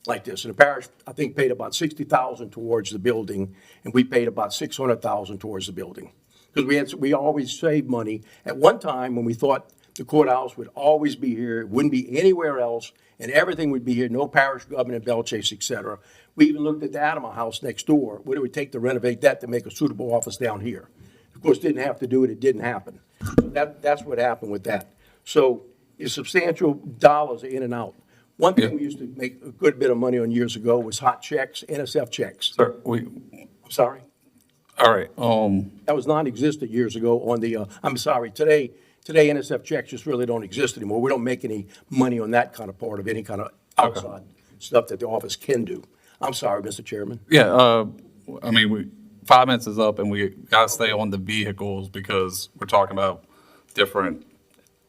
like this. And the parish, I think, paid about $60,000 towards the building, and we paid about $600,000 towards the building. Because we always saved money. At one time, when we thought the courthouse would always be here, it wouldn't be anywhere else, and everything would be here, no parish government in Belchase, et cetera. We even looked at the Adama House next door. What it would take to renovate that to make a suitable office down here. Of course, didn't have to do it. It didn't happen. So that's what happened with that. So it's substantial dollars in and out. One thing we used to make a good bit of money on years ago was hot checks, NSF checks.
Sir,
Sorry?
all right,
That was non-existent years ago on the, I'm sorry, today NSF checks just really don't exist anymore. We don't make any money on that kind of part of any kind of outside stuff that the office can do. I'm sorry, Mr. Chairman.
yeah, I mean, 5 minutes is up and we gotta stay on the vehicles because we're talking about different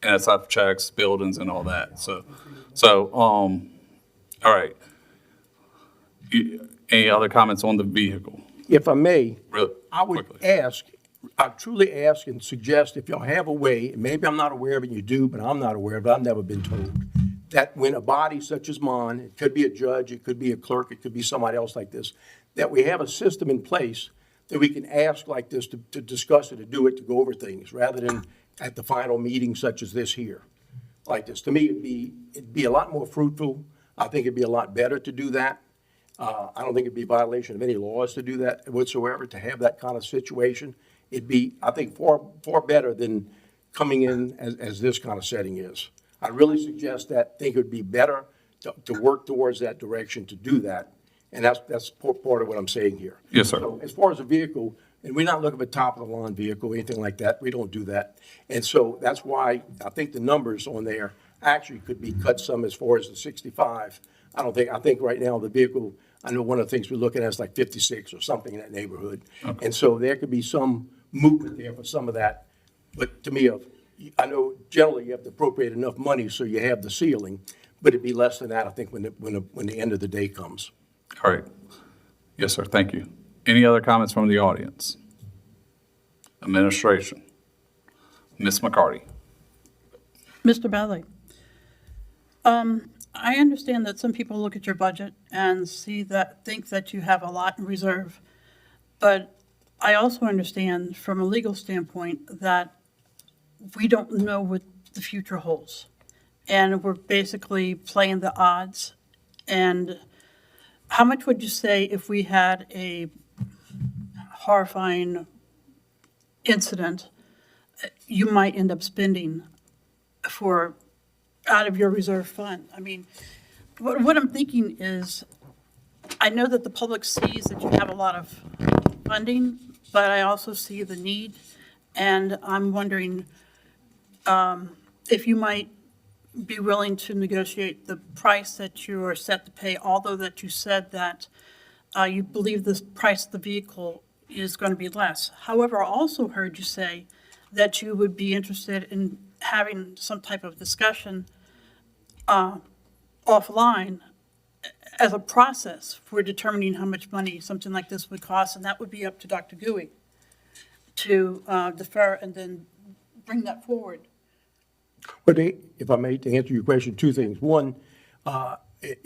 NSF checks, buildings and all that, so, all right. Any other comments on the vehicle?
If I may,
Really
I would
quickly.
I truly ask and suggest if y'all have a way, and maybe I'm not aware of it, you do, but I'm not aware of it, I've never been told, that when a body such as mine, it could be a judge, it could be a clerk, it could be somebody else like this, that we have a system in place that we can ask like this to discuss it, to do it, to go over things, rather than at the final meeting such as this here, like this. To me, it'd be a lot more fruitful. I think it'd be a lot better to do that. I don't think it'd be a violation of any laws to do that whatsoever, to have that kind of situation. It'd be, I think, far better than coming in as this kind of setting is. I really suggest that, think it would be better to work towards that direction, to do that. And that's part of what I'm saying here.
Yes, sir.
So as far as the vehicle, and we're not looking for top of the line vehicle, anything like that. We don't do that. And so that's why I think the numbers on there actually could be cut some as far as the 65. I think right now the vehicle, I know one of the things we're looking at is like 56 or something in that neighborhood.
Okay.
And so there could be some movement there for some of that. But to me, I know generally you have to appropriate enough money so you have the ceiling, but it'd be less than that, I think, when the end of the day comes.
All right. Yes, sir, thank you. Any other comments from the audience? Administration. Ms. McCarty.
Mr. Bailey, I understand that some people look at your budget and think that you have a lot in reserve. But I also understand from a legal standpoint that we don't know what the future holds. And we're basically playing the odds. And how much would you say if we had a horrifying incident, you might end up spending out of your reserve fund? I mean, what I'm thinking is, I know that the public sees that you have a lot of funding, but I also see the need, and I'm wondering if you might be willing to negotiate the price that you are set to pay, although that you said that you believe the price of the vehicle is going to be less. However, I also heard you say that you would be interested in having some type of discussion offline as a process for determining how much money something like this would cost, and that would be up to Dr. Gouy to defer and then bring that forward.
But if I may, to answer your question, two things. One,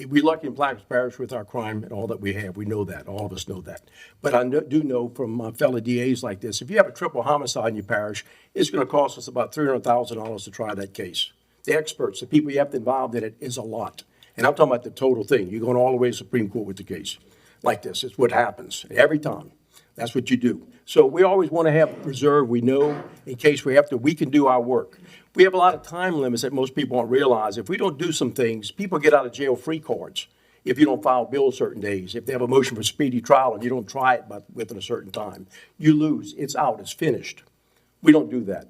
we're lucky in Plaquemines Parish with our crime and all that we have. We know that. All of us know that. But I do know from my fellow DAs like this, if you have a triple homicide in your parish, it's going to cost us about $300,000 to try that case. The experts, the people you have to involve in it, is a lot. And I'm talking about the total thing. You're going all the way to Supreme Court with the case like this. It's what happens every time. That's what you do. So we always want to have reserve, we know, in case we have to, we can do our work. We have a lot of time limits that most people don't realize. If we don't do some things, people get out of jail free cards if you don't file bills certain days. If they have a motion for speedy trial and you don't try it within a certain time, you lose. It's out, it's finished. We don't do that.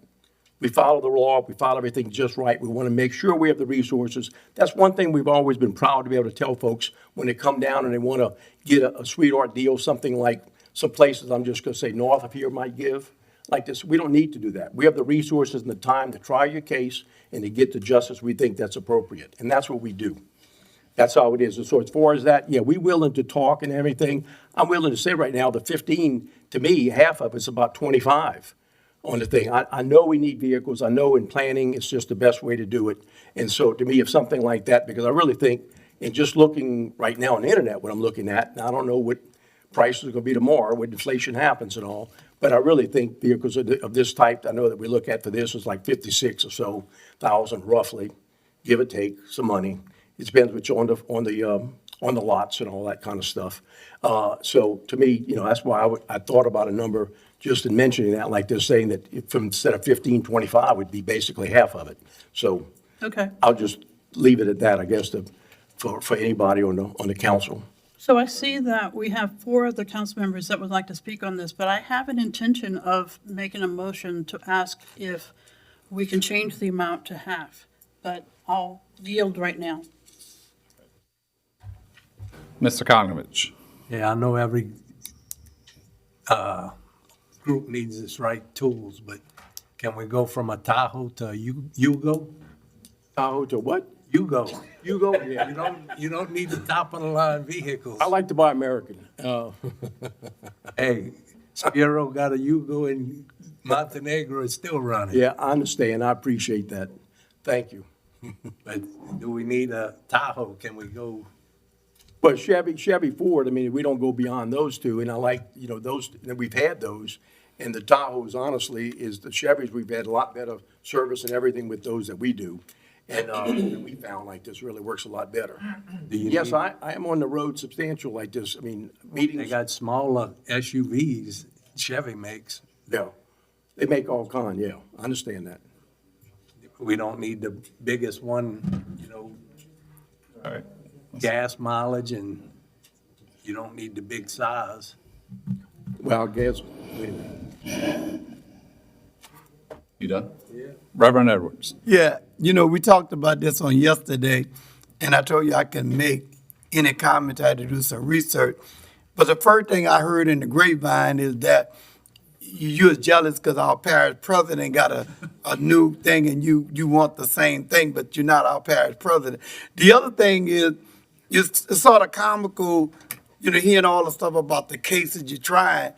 We follow the law, we follow everything just right. We want to make sure we have the resources. That's one thing we've always been proud to be able to tell folks when they come down and they want to get a sweetheart deal, something like some places, I'm just going to say north of here might give, like this. We don't need to do that. We have the resources and the time to try your case and to get to justice we think that's appropriate. And that's what we do. That's how it is. And so as far as that, yeah, we're willing to talk and everything. I'm willing to say right now, the 15, to me, half of it's about 25 on the thing. I know we need vehicles. I know in planning, it's just the best way to do it. And so to me, if something like that, because I really think, and just looking right now on the internet, what I'm looking at, and I don't know what prices are going to be tomorrow when inflation happens and all, but I really think vehicles of this type, I know that we look at for this is like 56 or so thousand roughly, give or take some money. It depends which on the lots and all that kind of stuff. So to me, that's why I thought about a number just in mentioning that, like they're saying that instead of 15, 25 would be basically half of it. So
Okay.
I'll just leave it at that, I guess, for anybody on the council.
So I see that we have 4 other council members that would like to speak on this, but I have an intention of making a motion to ask if we can change the amount to half, but I'll yield right now.
Mr. Koknovich.
Yeah, I know every group needs its right tools, but can we go from a Tahoe to a Yugo?
Tahoe to what?
Yugo.
Yugo, yeah.
You don't need the top of the line vehicles.
I like to buy American.
Hey, Spiro got a Yugo and Montenegro is still running.
Yeah, I understand. I appreciate that. Thank you.
But do we need a Tahoe? Can we go?
But Chevy Ford, I mean, we don't go beyond those two, and I like, those, and we've had those. And the Tahoes, honestly, is the Chevys, we've had a lot better service and everything with those that we do. And we found like this really works a lot better. Yes, I am on the road substantial like this. I mean, meetings.
They got smaller SUVs Chevy makes.
Yeah, they make all kind, yeah, I understand that.
We don't need the biggest one,
All right.
gas mileage, and you don't need the big size.
Well, gas, wait a minute.
You done? Yeah. Reverend Edwards.
Yeah, we talked about this on yesterday, and I told you I can make any comment. I had to do some research. But the first thing I heard in the grapevine is that you was jealous because our parish president got a new thing and you want the same thing, but you're not our parish president. The other thing is, it's sort of comical, hearing all the stuff about the cases you're trying.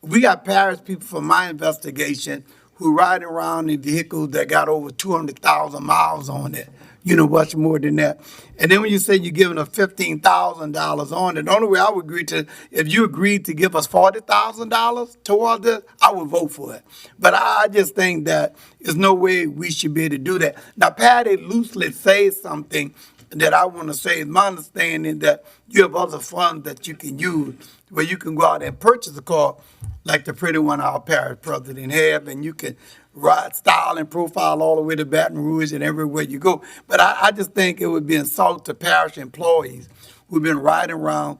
We got parish people from my investigation who riding around in vehicles that got over 200,000 miles on it, much more than that. And then when you say you're giving us $15,000 on it, the only way I would agree to, if you agreed to give us $40,000 towards this, I would vote for it. But I just think that there's no way we should be able to do that. Now, Patty loosely says something that I want to say is my understanding that you have other funds that you can use where you can go out and purchase a car like the pretty one our parish president have, and you can ride, style, and profile all the way to Baton Rouge and everywhere you go. But I just think it would be insult to parish employees who've been riding around.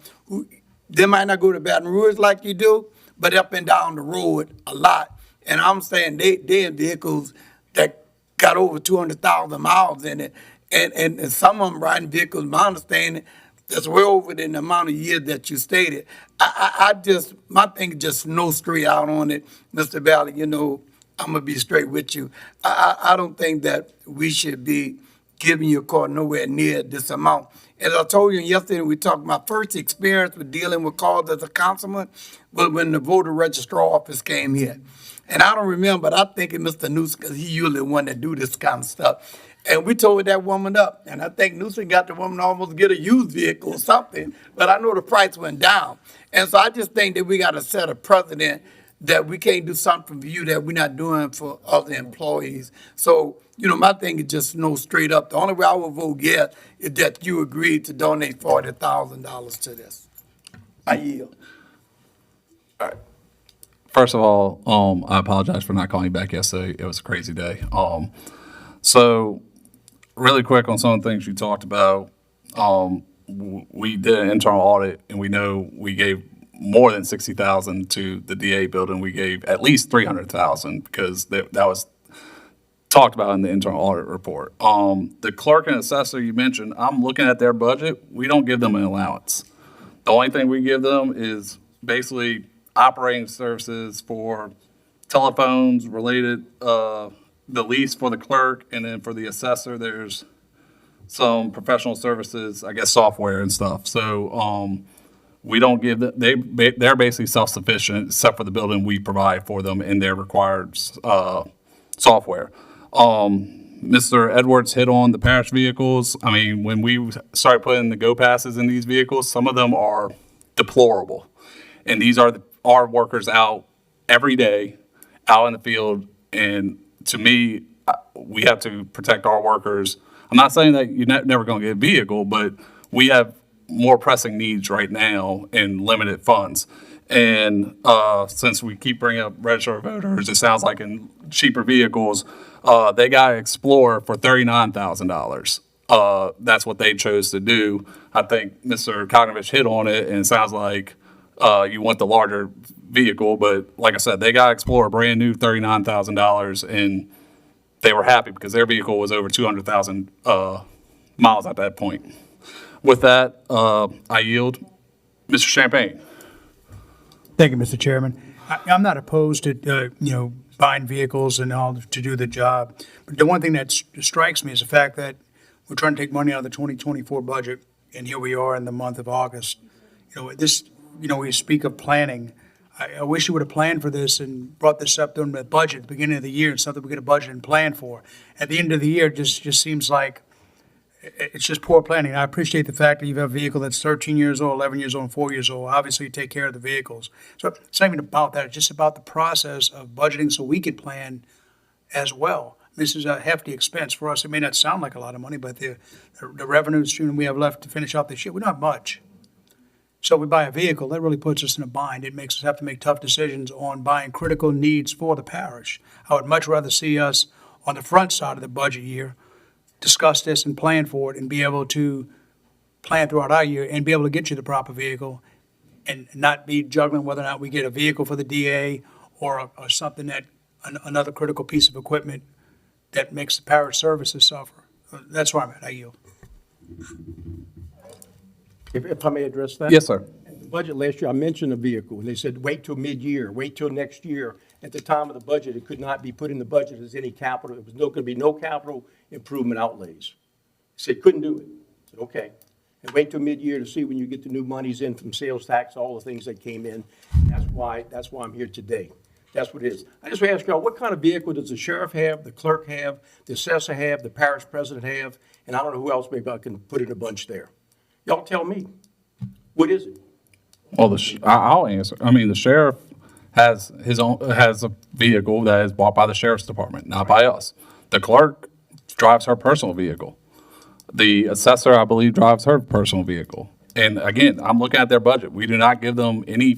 They might not go to Baton Rouge like you do, but up and down the road a lot. And I'm saying they in vehicles that got over 200,000 miles in it. And some of them riding vehicles, my understanding, that's way over the amount of years that you stated. My thing is just no straight out on it, Mr. Valley. I'm going to be straight with you. I don't think that we should be giving you a car nowhere near this amount. As I told you yesterday, we talked about first experience with dealing with cars as a councilman was when the voter registrar office came here. And I don't remember, but I think it's Mr. Newsom, because he usually the one that do this kind of stuff. And we told that woman up. And I think Newsom got the woman to almost get a used vehicle or something. But I know the price went down. And so I just think that we got to set a precedent that we can't do something for you that we're not doing for other employees. So, my thing is just no straight up. The only way I would vote yes is that you agreed to donate $40,000 to this. I yield.
All right. First of all, I apologize for not calling you back yesterday. It was a crazy day. So really quick on some of the things you talked about. We did an internal audit, and we know we gave more than 60,000 to the DA building. We gave at least 300,000 because that was talked about in the internal audit report. The clerk and assessor you mentioned, I'm looking at their budget. We don't give them an allowance. The only thing we give them is basically operating services for telephones related, the lease for the clerk, and then for the assessor, there's some professional services, I guess software and stuff. So we don't give them, they're basically self-sufficient except for the building we provide for them and their required software. Mr. Edwards hit on the parish vehicles. I mean, when we started putting the go passes in these vehicles, some of them are deplorable. And these are our workers out every day, out in the field. And to me, we have to protect our workers. I'm not saying that you're never going to get a vehicle, but we have more pressing needs right now and limited funds. And since we keep bringing up registered voters, it sounds like in cheaper vehicles, they got Explorer for $39,000. That's what they chose to do. I think Mr. Kognovich hit on it, and it sounds like you want the larger vehicle. But like I said, they got Explorer brand new, $39,000, and they were happy because their vehicle was over 200,000 miles at that point. With that, I yield. Mr. Champagne.
Thank you, Mr. Chairman. I'm not opposed to, buying vehicles and all to do the job. But the one thing that strikes me is the fact that we're trying to take money out of the 2024 budget, and here we are in the month of August. We speak of planning. I wish you would have planned for this and brought this up during the budget at the beginning of the year, and something we could have budgeted and planned for. At the end of the year, it just seems like it's just poor planning. I appreciate the fact that you have a vehicle that's 13 years old, 11 years old, and 4 years old. Obviously, you take care of the vehicles. So it's not even about that. It's just about the process of budgeting so we could plan as well. This is a hefty expense for us. It may not sound like a lot of money, but the revenue stream we have left to finish out this year, we don't have much. So we buy a vehicle, that really puts us in a bind. It makes us have to make tough decisions on buying critical needs for the parish. I would much rather see us on the front side of the budget year discuss this and plan for it and be able to plan throughout our year and be able to get you the proper vehicle and not be juggling whether or not we get a vehicle for the DA or something that, another critical piece of equipment that makes the parish services suffer. That's where I'm at. I yield.
If I may address that?
Yes, sir.
In the budget last year, I mentioned a vehicle, and they said, wait till mid-year, wait till next year. At the time of the budget, it could not be put in the budget as any capital. There was going to be no capital improvement outlays. Said, couldn't do it. I said, okay. And wait till mid-year to see when you get the new monies in from sales tax, all the things that came in. That's why I'm here today. That's what it is. I just want to ask y'all, what kind of vehicle does the sheriff have, the clerk have, the assessor have, the parish president have, and I don't know who else maybe I can put in a bunch there. Y'all tell me. What is it?
Well, I'll answer. I mean, the sheriff has a vehicle that is bought by the sheriff's department, not by us. The clerk drives her personal vehicle. The assessor, I believe, drives her personal vehicle. And again, I'm looking at their budget. We do not give them any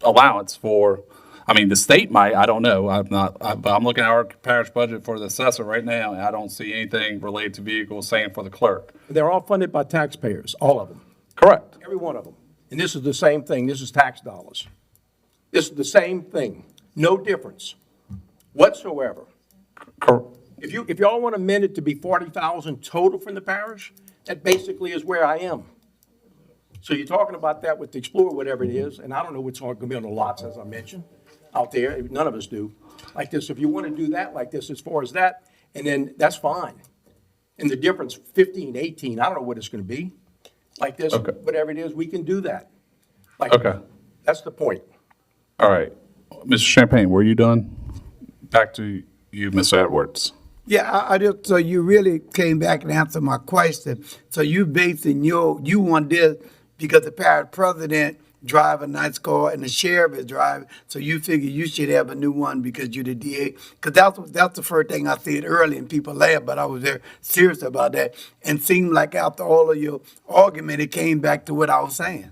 allowance for. I mean, the state might. I don't know. But I'm looking at our parish budget for the assessor right now, and I don't see anything related to vehicles. Same for the clerk.
They're all funded by taxpayers, all of them.
Correct.
Every one of them. And this is the same thing. This is tax dollars. This is the same thing. No difference whatsoever. If y'all want to amend it to be 40,000 total from the parish, that basically is where I am. So you're talking about that with the Explorer, whatever it is, and I don't know what's going to be on the lots, as I mentioned, out there. None of us do. Like this, if you want to do that like this as far as that, and then that's fine. And the difference, 15, 18, I don't know what it's going to be. Like this,
Okay.
whatever it is, we can do that. Like,
Okay.
That's the point.
All right. Mr. Champagne, were you done? Back to you, Mr. Edwards.
Yeah, I just, so you really came back and answered my question. So you basing you want this because the parish president drive a nice car and the sheriff is driving, so you figure you should have a new one because you're the DA. Because that's the first thing I said early and people laughed, but I was very serious about that. And seemed like after all of your argument, it came back to what I was saying.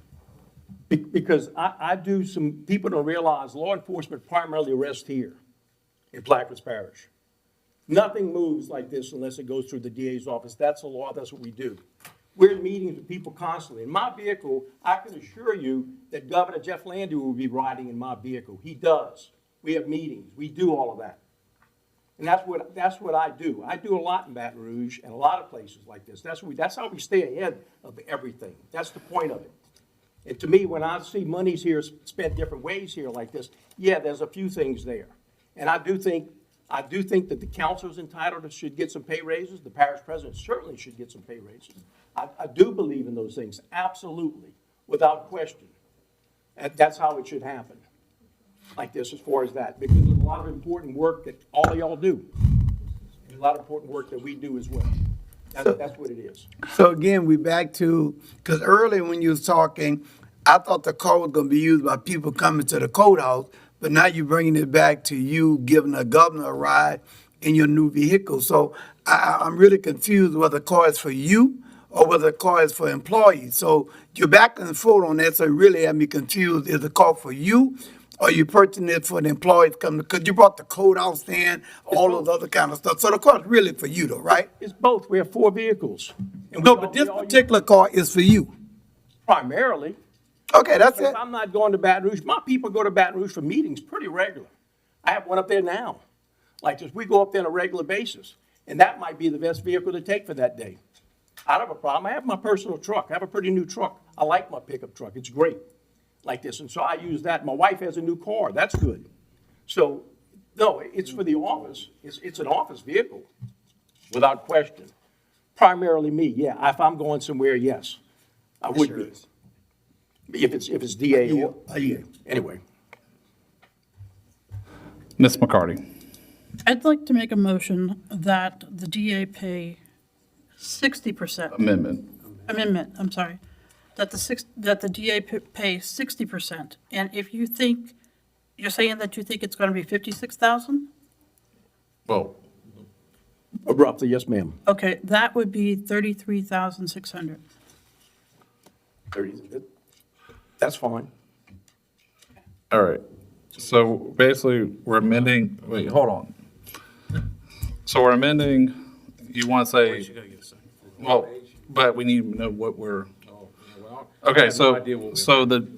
Because I do some, people don't realize law enforcement primarily arrests here in Plaquemines Parish. Nothing moves like this unless it goes through the DA's office. That's the law, that's what we do. We're in meetings with people constantly. In my vehicle, I can assure you that Governor Jeff Landy will be riding in my vehicle. He does. We have meetings, we do all of that. And that's what I do. I do a lot in Baton Rouge and a lot of places like this. That's how we stay ahead of everything. That's the point of it. And to me, when I see monies here spent different ways here like this, yeah, there's a few things there. And I do think that the council's entitled should get some pay raises. The parish president certainly should get some pay raises. I do believe in those things, absolutely, without question. And that's how it should happen, like this, as far as that, because there's a lot of important work that all of y'all do. There's a lot of important work that we do as well. That's what it is.
So again, we back to, because earlier when you was talking, I thought the car was gonna be used by people coming to the courthouse, but now you're bringing it back to you giving the governor a ride in your new vehicle. So I'm really confused whether the car is for you or whether the car is for employees. So you're back and forth on that, so it really had me confused. Is the car for you? Or you purchasing it for the employees coming, because you brought the courthouse in, all of the other kind of stuff. So the car is really for you though, right?
It's both. We have 4 vehicles.
No, but this particular car is for you.
Primarily.
Okay, that's
But
it.
if I'm not going to Baton Rouge, my people go to Baton Rouge for meetings pretty regular. I have one up there now. Like this, we go up there on a regular basis. And that might be the best vehicle to take for that day. I don't have a problem. I have my personal truck. I have a pretty new truck. I like my pickup truck. It's great. Like this, and so I use that. My wife has a new car, that's good. So, no, it's for the office, it's an office vehicle, without question. Primarily me, yeah, if I'm going somewhere, yes, I would be. If it's DA or, yeah, anyway.
Ms. McCarty.
I'd like to make a motion that the DA pay 60%. Amendment, I'm sorry. That the DA pay 60%. And if you think, you're saying that you think it's going to be 56,000?
Well,
roughly, yes, ma'am.
Okay, that would be 33,600.
30, that's fine.
All right. So basically, we're amending, wait, hold on. So we're amending, you want to say, well, but we need to know what we're, okay, so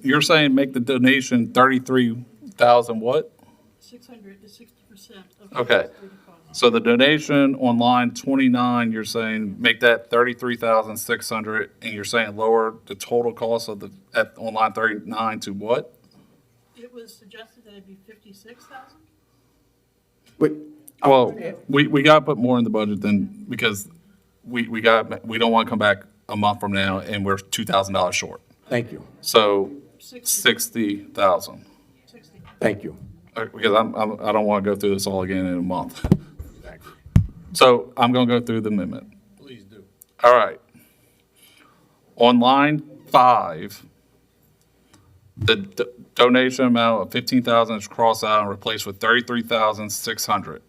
you're saying make the donation 33,000 what?
600 is 60% of
Okay. So the donation on line 29, you're saying make that 33,600, and you're saying lower the total cost of on line 39 to what?
It was suggested that it'd be 56,000?
Well, we got to put more in the budget than, because we don't want to come back a month from now and we're $2,000 short.
Thank you.
So 60,000.
Thank you.
Because I don't want to go through this all again in a month. So I'm going to go through the amendment.
Please do.
All right. On line 5, the donation amount of 15,000 is crossed out and replaced with 33,600.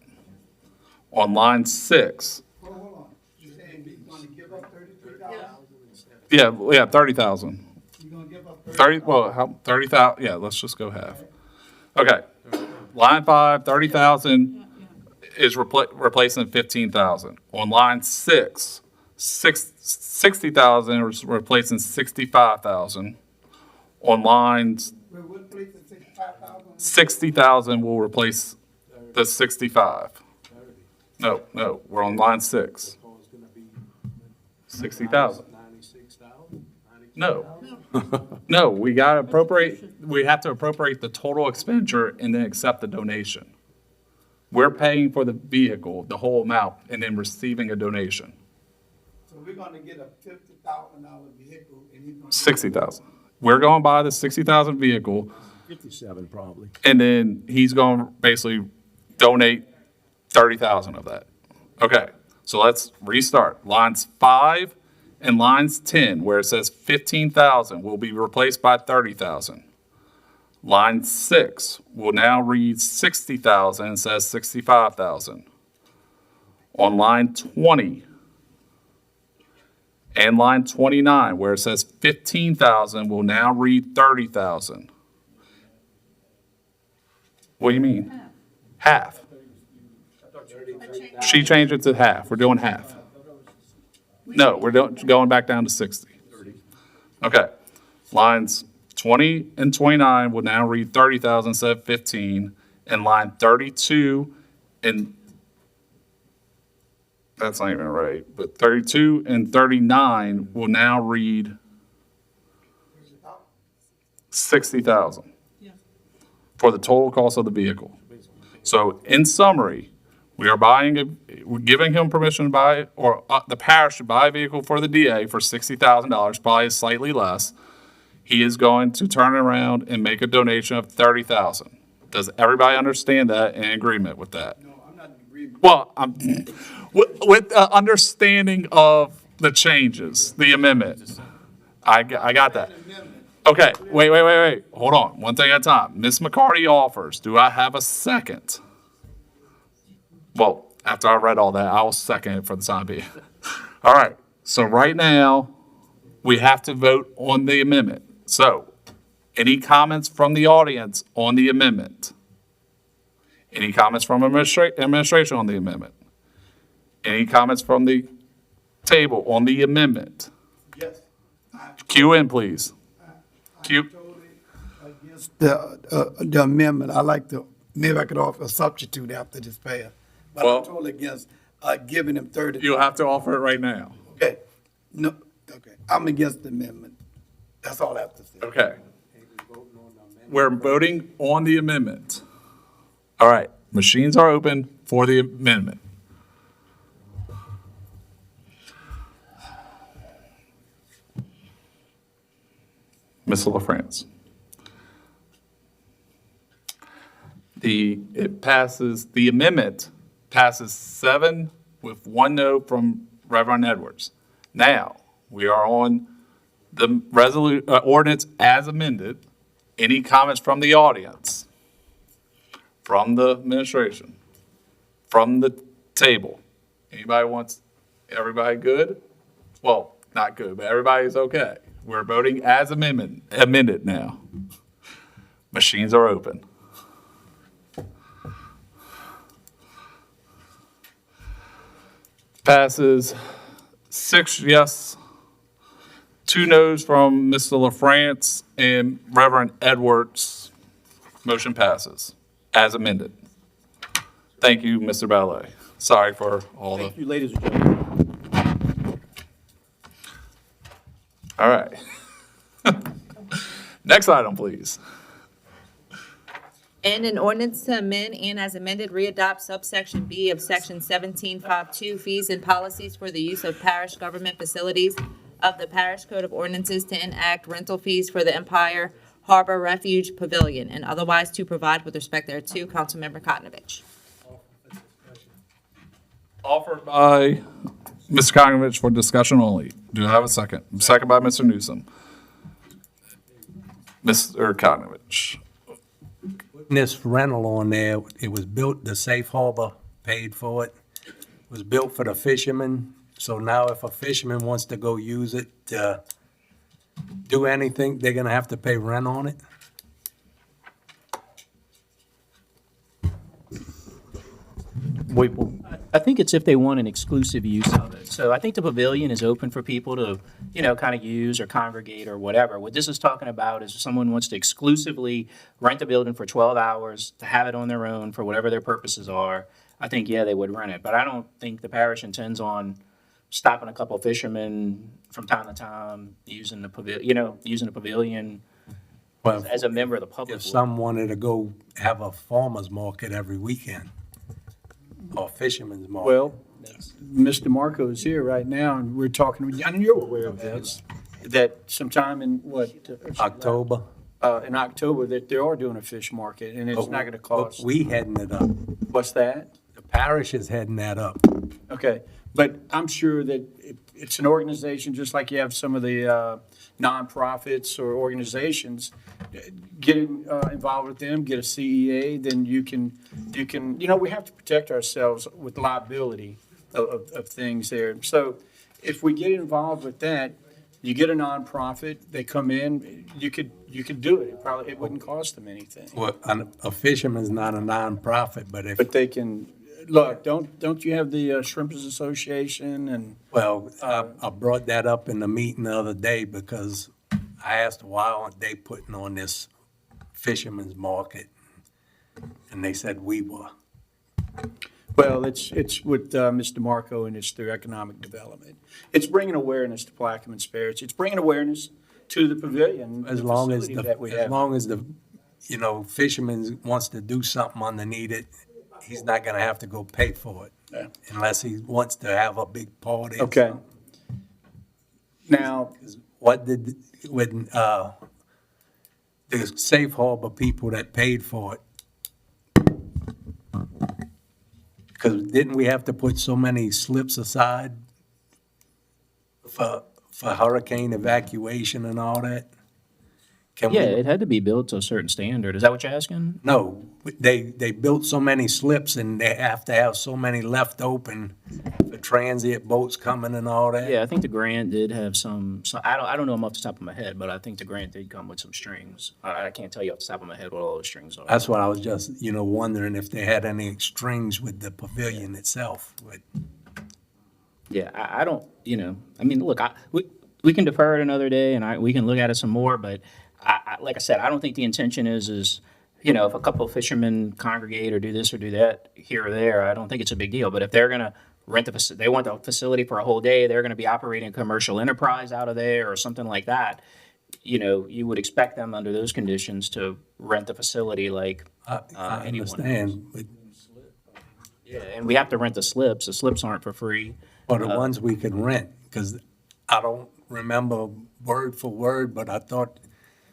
On line 6.
Hold on. You're saying you're going to give up 33,000?
Yeah, 30,000.
You're going to give up
30, well, 30,000, yeah, let's just go half. Okay. Line 5, 30,000 is replacing 15,000. On line 6, 60,000 is replacing 65,000. On lines, 60,000 will replace the 65. No, we're on line 6. 60,000. No, we have to appropriate the total expenditure and then accept the donation. We're paying for the vehicle, the whole amount, and then receiving a donation.
So we're going to get a $50,000 vehicle and he's going to.
60,000. We're going to buy the 60,000 vehicle.
57 probably.
And then he's going to basically donate 30,000 of that. Okay, so let's restart. Lines 5 and lines 10, where it says 15,000 will be replaced by 30,000. Line 6 will now read 60,000 and says 65,000. On line 20 And line 29, where it says 15,000 will now read 30,000. What do you mean? Half. She changed it to half. We're doing half. No, we're going back down to 60. Okay. Lines 20 and 29 will now read 30,000 instead of 15. And line 32 and that's not even right, but 32 and 39 will now read 60,000 for the total cost of the vehicle. So in summary, we're giving him permission to buy, or the parish to buy a vehicle for the DA for $60,000, probably slightly less. He is going to turn around and make a donation of $30,000. Does everybody understand that and agreement with that? No, I'm not in agreement. Well, I'm with understanding of the changes, the amendment. I got that. Okay, wait. Hold on, one thing at a time. Ms. McCarty offers. Do I have a second? Well, after I read all that, I will second it for the time being. All right, so right now, we have to vote on the amendment. So, any comments from the audience on the amendment? Any comments from administration on the amendment? Any comments from the table on the amendment?
Yes.
Cue in, please. Cue.
Against the amendment, I like to, maybe I could offer a substitute after this pass. But
Well-
I'm totally against giving him 30.
You'll have to offer it right now.
Okay, no, okay, I'm against the amendment. That's all I have to say.
Okay. We're voting on the amendment. All right, machines are open for the amendment. Ms. LaFrance. The amendment passes 7 with 1 no from Reverend Edwards. Now, we are on the ordinance as amended. Any comments from the audience? From the administration? From the table? Everybody good? Well, not good, but everybody's okay. We're voting as amended now. Machines are open. Passes 6 yes, 2 noes from Mr. LaFrance and Reverend Edwards. Motion passes as amended. Thank you, Mr. Ballet. Sorry for all
Thank you, ladies and gentlemen.
All right. Next item, please.
And an ordinance to amend and as amended readopt subsection B of section 1752 fees and policies for the use of parish government facilities of the Parish Code of Ordinances to enact rental fees for the Empire Harbor Refuge Pavilion and otherwise to provide with respect thereto. Councilmember Kotnovich.
Offered by Mr. Kokrovich for discussion only. Do I have a second? Second by Mr. Newsom. Mr. Kokrovich.
Putting this rental on there, it was built, the safe harbor paid for it. It was built for the fishermen. So now if a fisherman wants to go use it to do anything, they're gonna have to pay rent on it?
I think it's if they want an exclusive use of it. So I think the pavilion is open for people to, kind of use or congregate or whatever. What this is talking about is if someone wants to exclusively rent a building for 12 hours, to have it on their own for whatever their purposes are, I think, yeah, they would rent it. But I don't think the parish intends on stopping a couple of fishermen from time to time using the pavilion,
Well,
as a member of the public.
if some wanted to go have a farmer's market every weekend, or fisherman's market.
Well, Mr. Marco is here right now, and we're talking, and you're aware of this, that sometime in
October.
In October, that they are doing a fish market, and it's not gonna cost.
We heading it up.
What's that?
The parish is heading that up.
Okay, but I'm sure that it's an organization, just like you have some of the nonprofits or organizations, get involved with them, get a CEA, then you can, we have to protect ourselves with liability of things there. So if we get involved with that, you get a nonprofit, they come in, you could do it. It wouldn't cost them anything.
Well, a fisherman's not a nonprofit,
But they can, look, don't you have the Shrimpers Association and?
well, I brought that up in the meeting the other day because I asked why aren't they putting on this fisherman's market? And they said we were.
Well, it's with Mr. Marco, and it's through economic development. It's bringing awareness to Plaquemine Spirits. It's bringing awareness to the pavilion,
As
the
long as
facility that we
as
have.
long as the, fisherman wants to do something underneath it, he's not gonna have to go pay for it.
Yeah.
Unless he wants to have a big party. or
Okay.
something.
Now,
What did, when, the safe harbor people that paid for it? Because didn't we have to put so many slips aside for hurricane evacuation and all that? Can we?
Yeah, it had to be built to a certain standard. Is that what you're asking?
No, they built so many slips and they have to have so many left open for transient boats coming and all that.
Yeah, I think the grant did have some, I don't know them off the top of my head, but I think the grant did come with some strings. I can't tell you off the top of my head what all those strings are.
That's what I was just, wondering if they had any strings with the pavilion itself. But
Yeah, I don't, I mean, look, we can defer it another day and we can look at it some more, but like I said, I don't think the intention is, if a couple of fishermen congregate or do this or do that here or there, I don't think it's a big deal. But if they're gonna rent they want the facility for a whole day, they're gonna be operating a commercial enterprise out of there or something like that, you would expect them under those conditions to rent the facility like
I
anyone.
understand, but
Yeah, and we have to rent the slips. The slips aren't for free.
for the ones we could rent, because I don't remember word for word, but I thought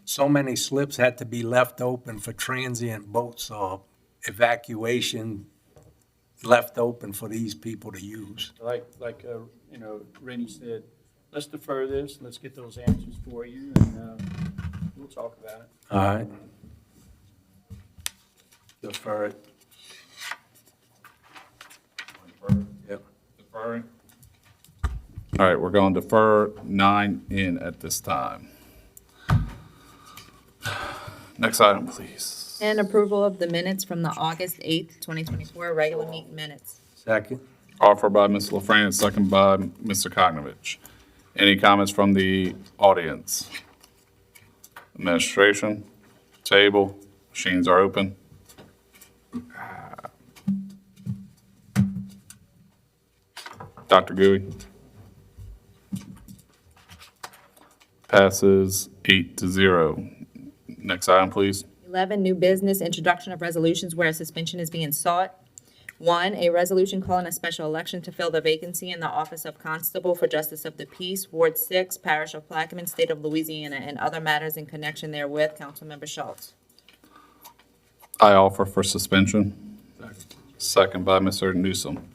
so many slips had to be left open for transient boats or evacuation left open for these people to use.
like, Rennie said, let's defer this, let's get those answers for you, and we'll talk about it.
All right. Defer it. Yep.
Deferring. All right, we're going to defer 9N at this time. Next item, please.
And approval of the minutes from the August 8th, 2024 regular meeting minutes.
Second.
Offered by Ms. LaFrance, second by Mr. Koknovich. Any comments from the audience? Administration, table, machines are open. Dr. Gooey? Passes 8-0. Next item, please.
11, new business, introduction of resolutions where a suspension is being sought. 1, a resolution calling a special election to fill the vacancy in the office of Constable for Justice of the Peace, Ward 6, Parish of Plaquemine, State of Louisiana, and other matters in connection therewith. Councilmember Schultz.
I offer for suspension. Second by Mr. Newsom.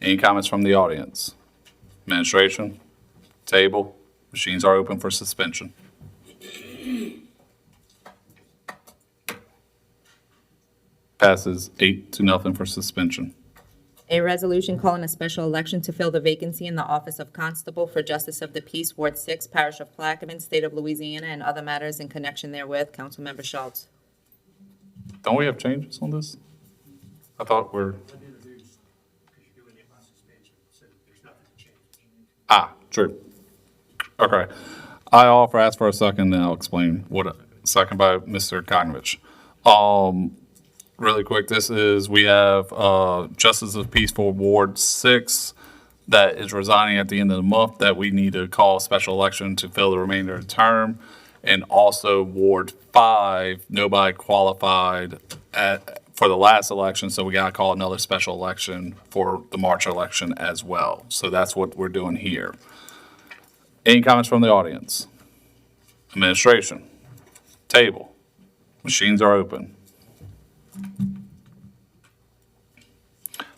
Any comments from the audience? Administration, table, machines are open for suspension. Passes 8-0 for suspension.
A resolution calling a special election to fill the vacancy in the office of Constable for Justice of the Peace, Ward 6, Parish of Plaquemine, State of Louisiana, and other matters in connection therewith. Councilmember Schultz.
Don't we have changes on this? I thought we're. True. Okay. I offer, ask for a second, then I'll explain what, second by Mr. Koknovich. Really quick, we have Justice of Peace for Ward 6 that is resigning at the end of the month that we need to call a special election to fill the remainder of the term. And also Ward 5, nobody qualified for the last election, so we got to call another special election for the March election as well. So that's what we're doing here. Any comments from the audience? Administration, table, machines are open.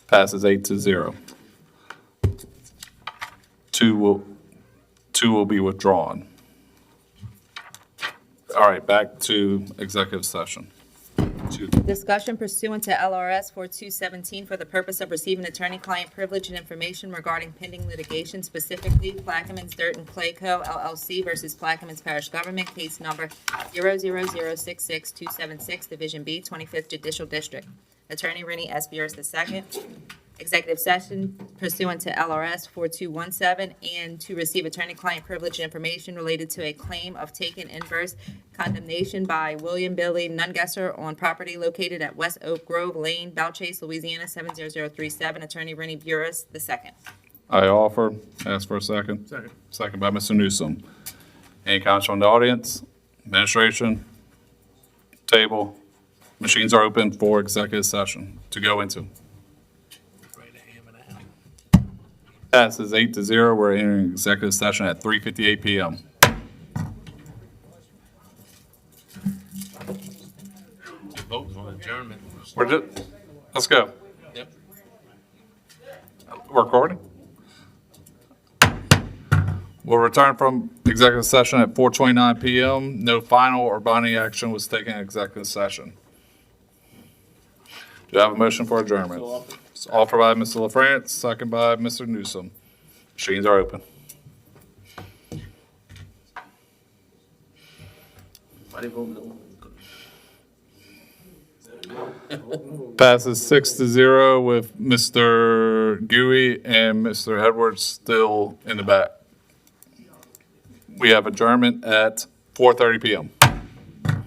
Passes 8-0. Two will be withdrawn. All right, back to executive session.
Discussion pursuant to LRS 4217 for the purpose of receiving attorney-client privilege and information regarding pending litigation, specifically Plaquemines Dirt and Clay Co. LLC versus Plaquemines Parish Government, case number 000662276, Division B, 25th Judicial District. Attorney Rennie S. Burris II. Executive session pursuant to LRS 4217 and to receive attorney-client privilege information related to a claim of taken inverse condemnation by William Billy Nungesser on property located at West Oak Grove Lane, Balchase, Louisiana 70037. Attorney Rennie Burris II.
I offer. Ask for a second.
Second.
Second by Mr. Newsom. Any comments from the audience? Administration? Table? Machines are open for executive session to go into. Passes 8-0. We're entering executive session at 3:58 PM.
Vote on adjournment.
Let's go.
Yep.
We're recording? We'll return from executive session at 4:29 PM. No final or binding action was taken in executive session. Do I have a motion for adjournment? It's offered by Mr. LaFrance, second by Mr. Newsom. Machines are open. Passes 6-0 with Mr. Gooey and Mr. Edwards still in the back. We have adjournment at 4:30 PM.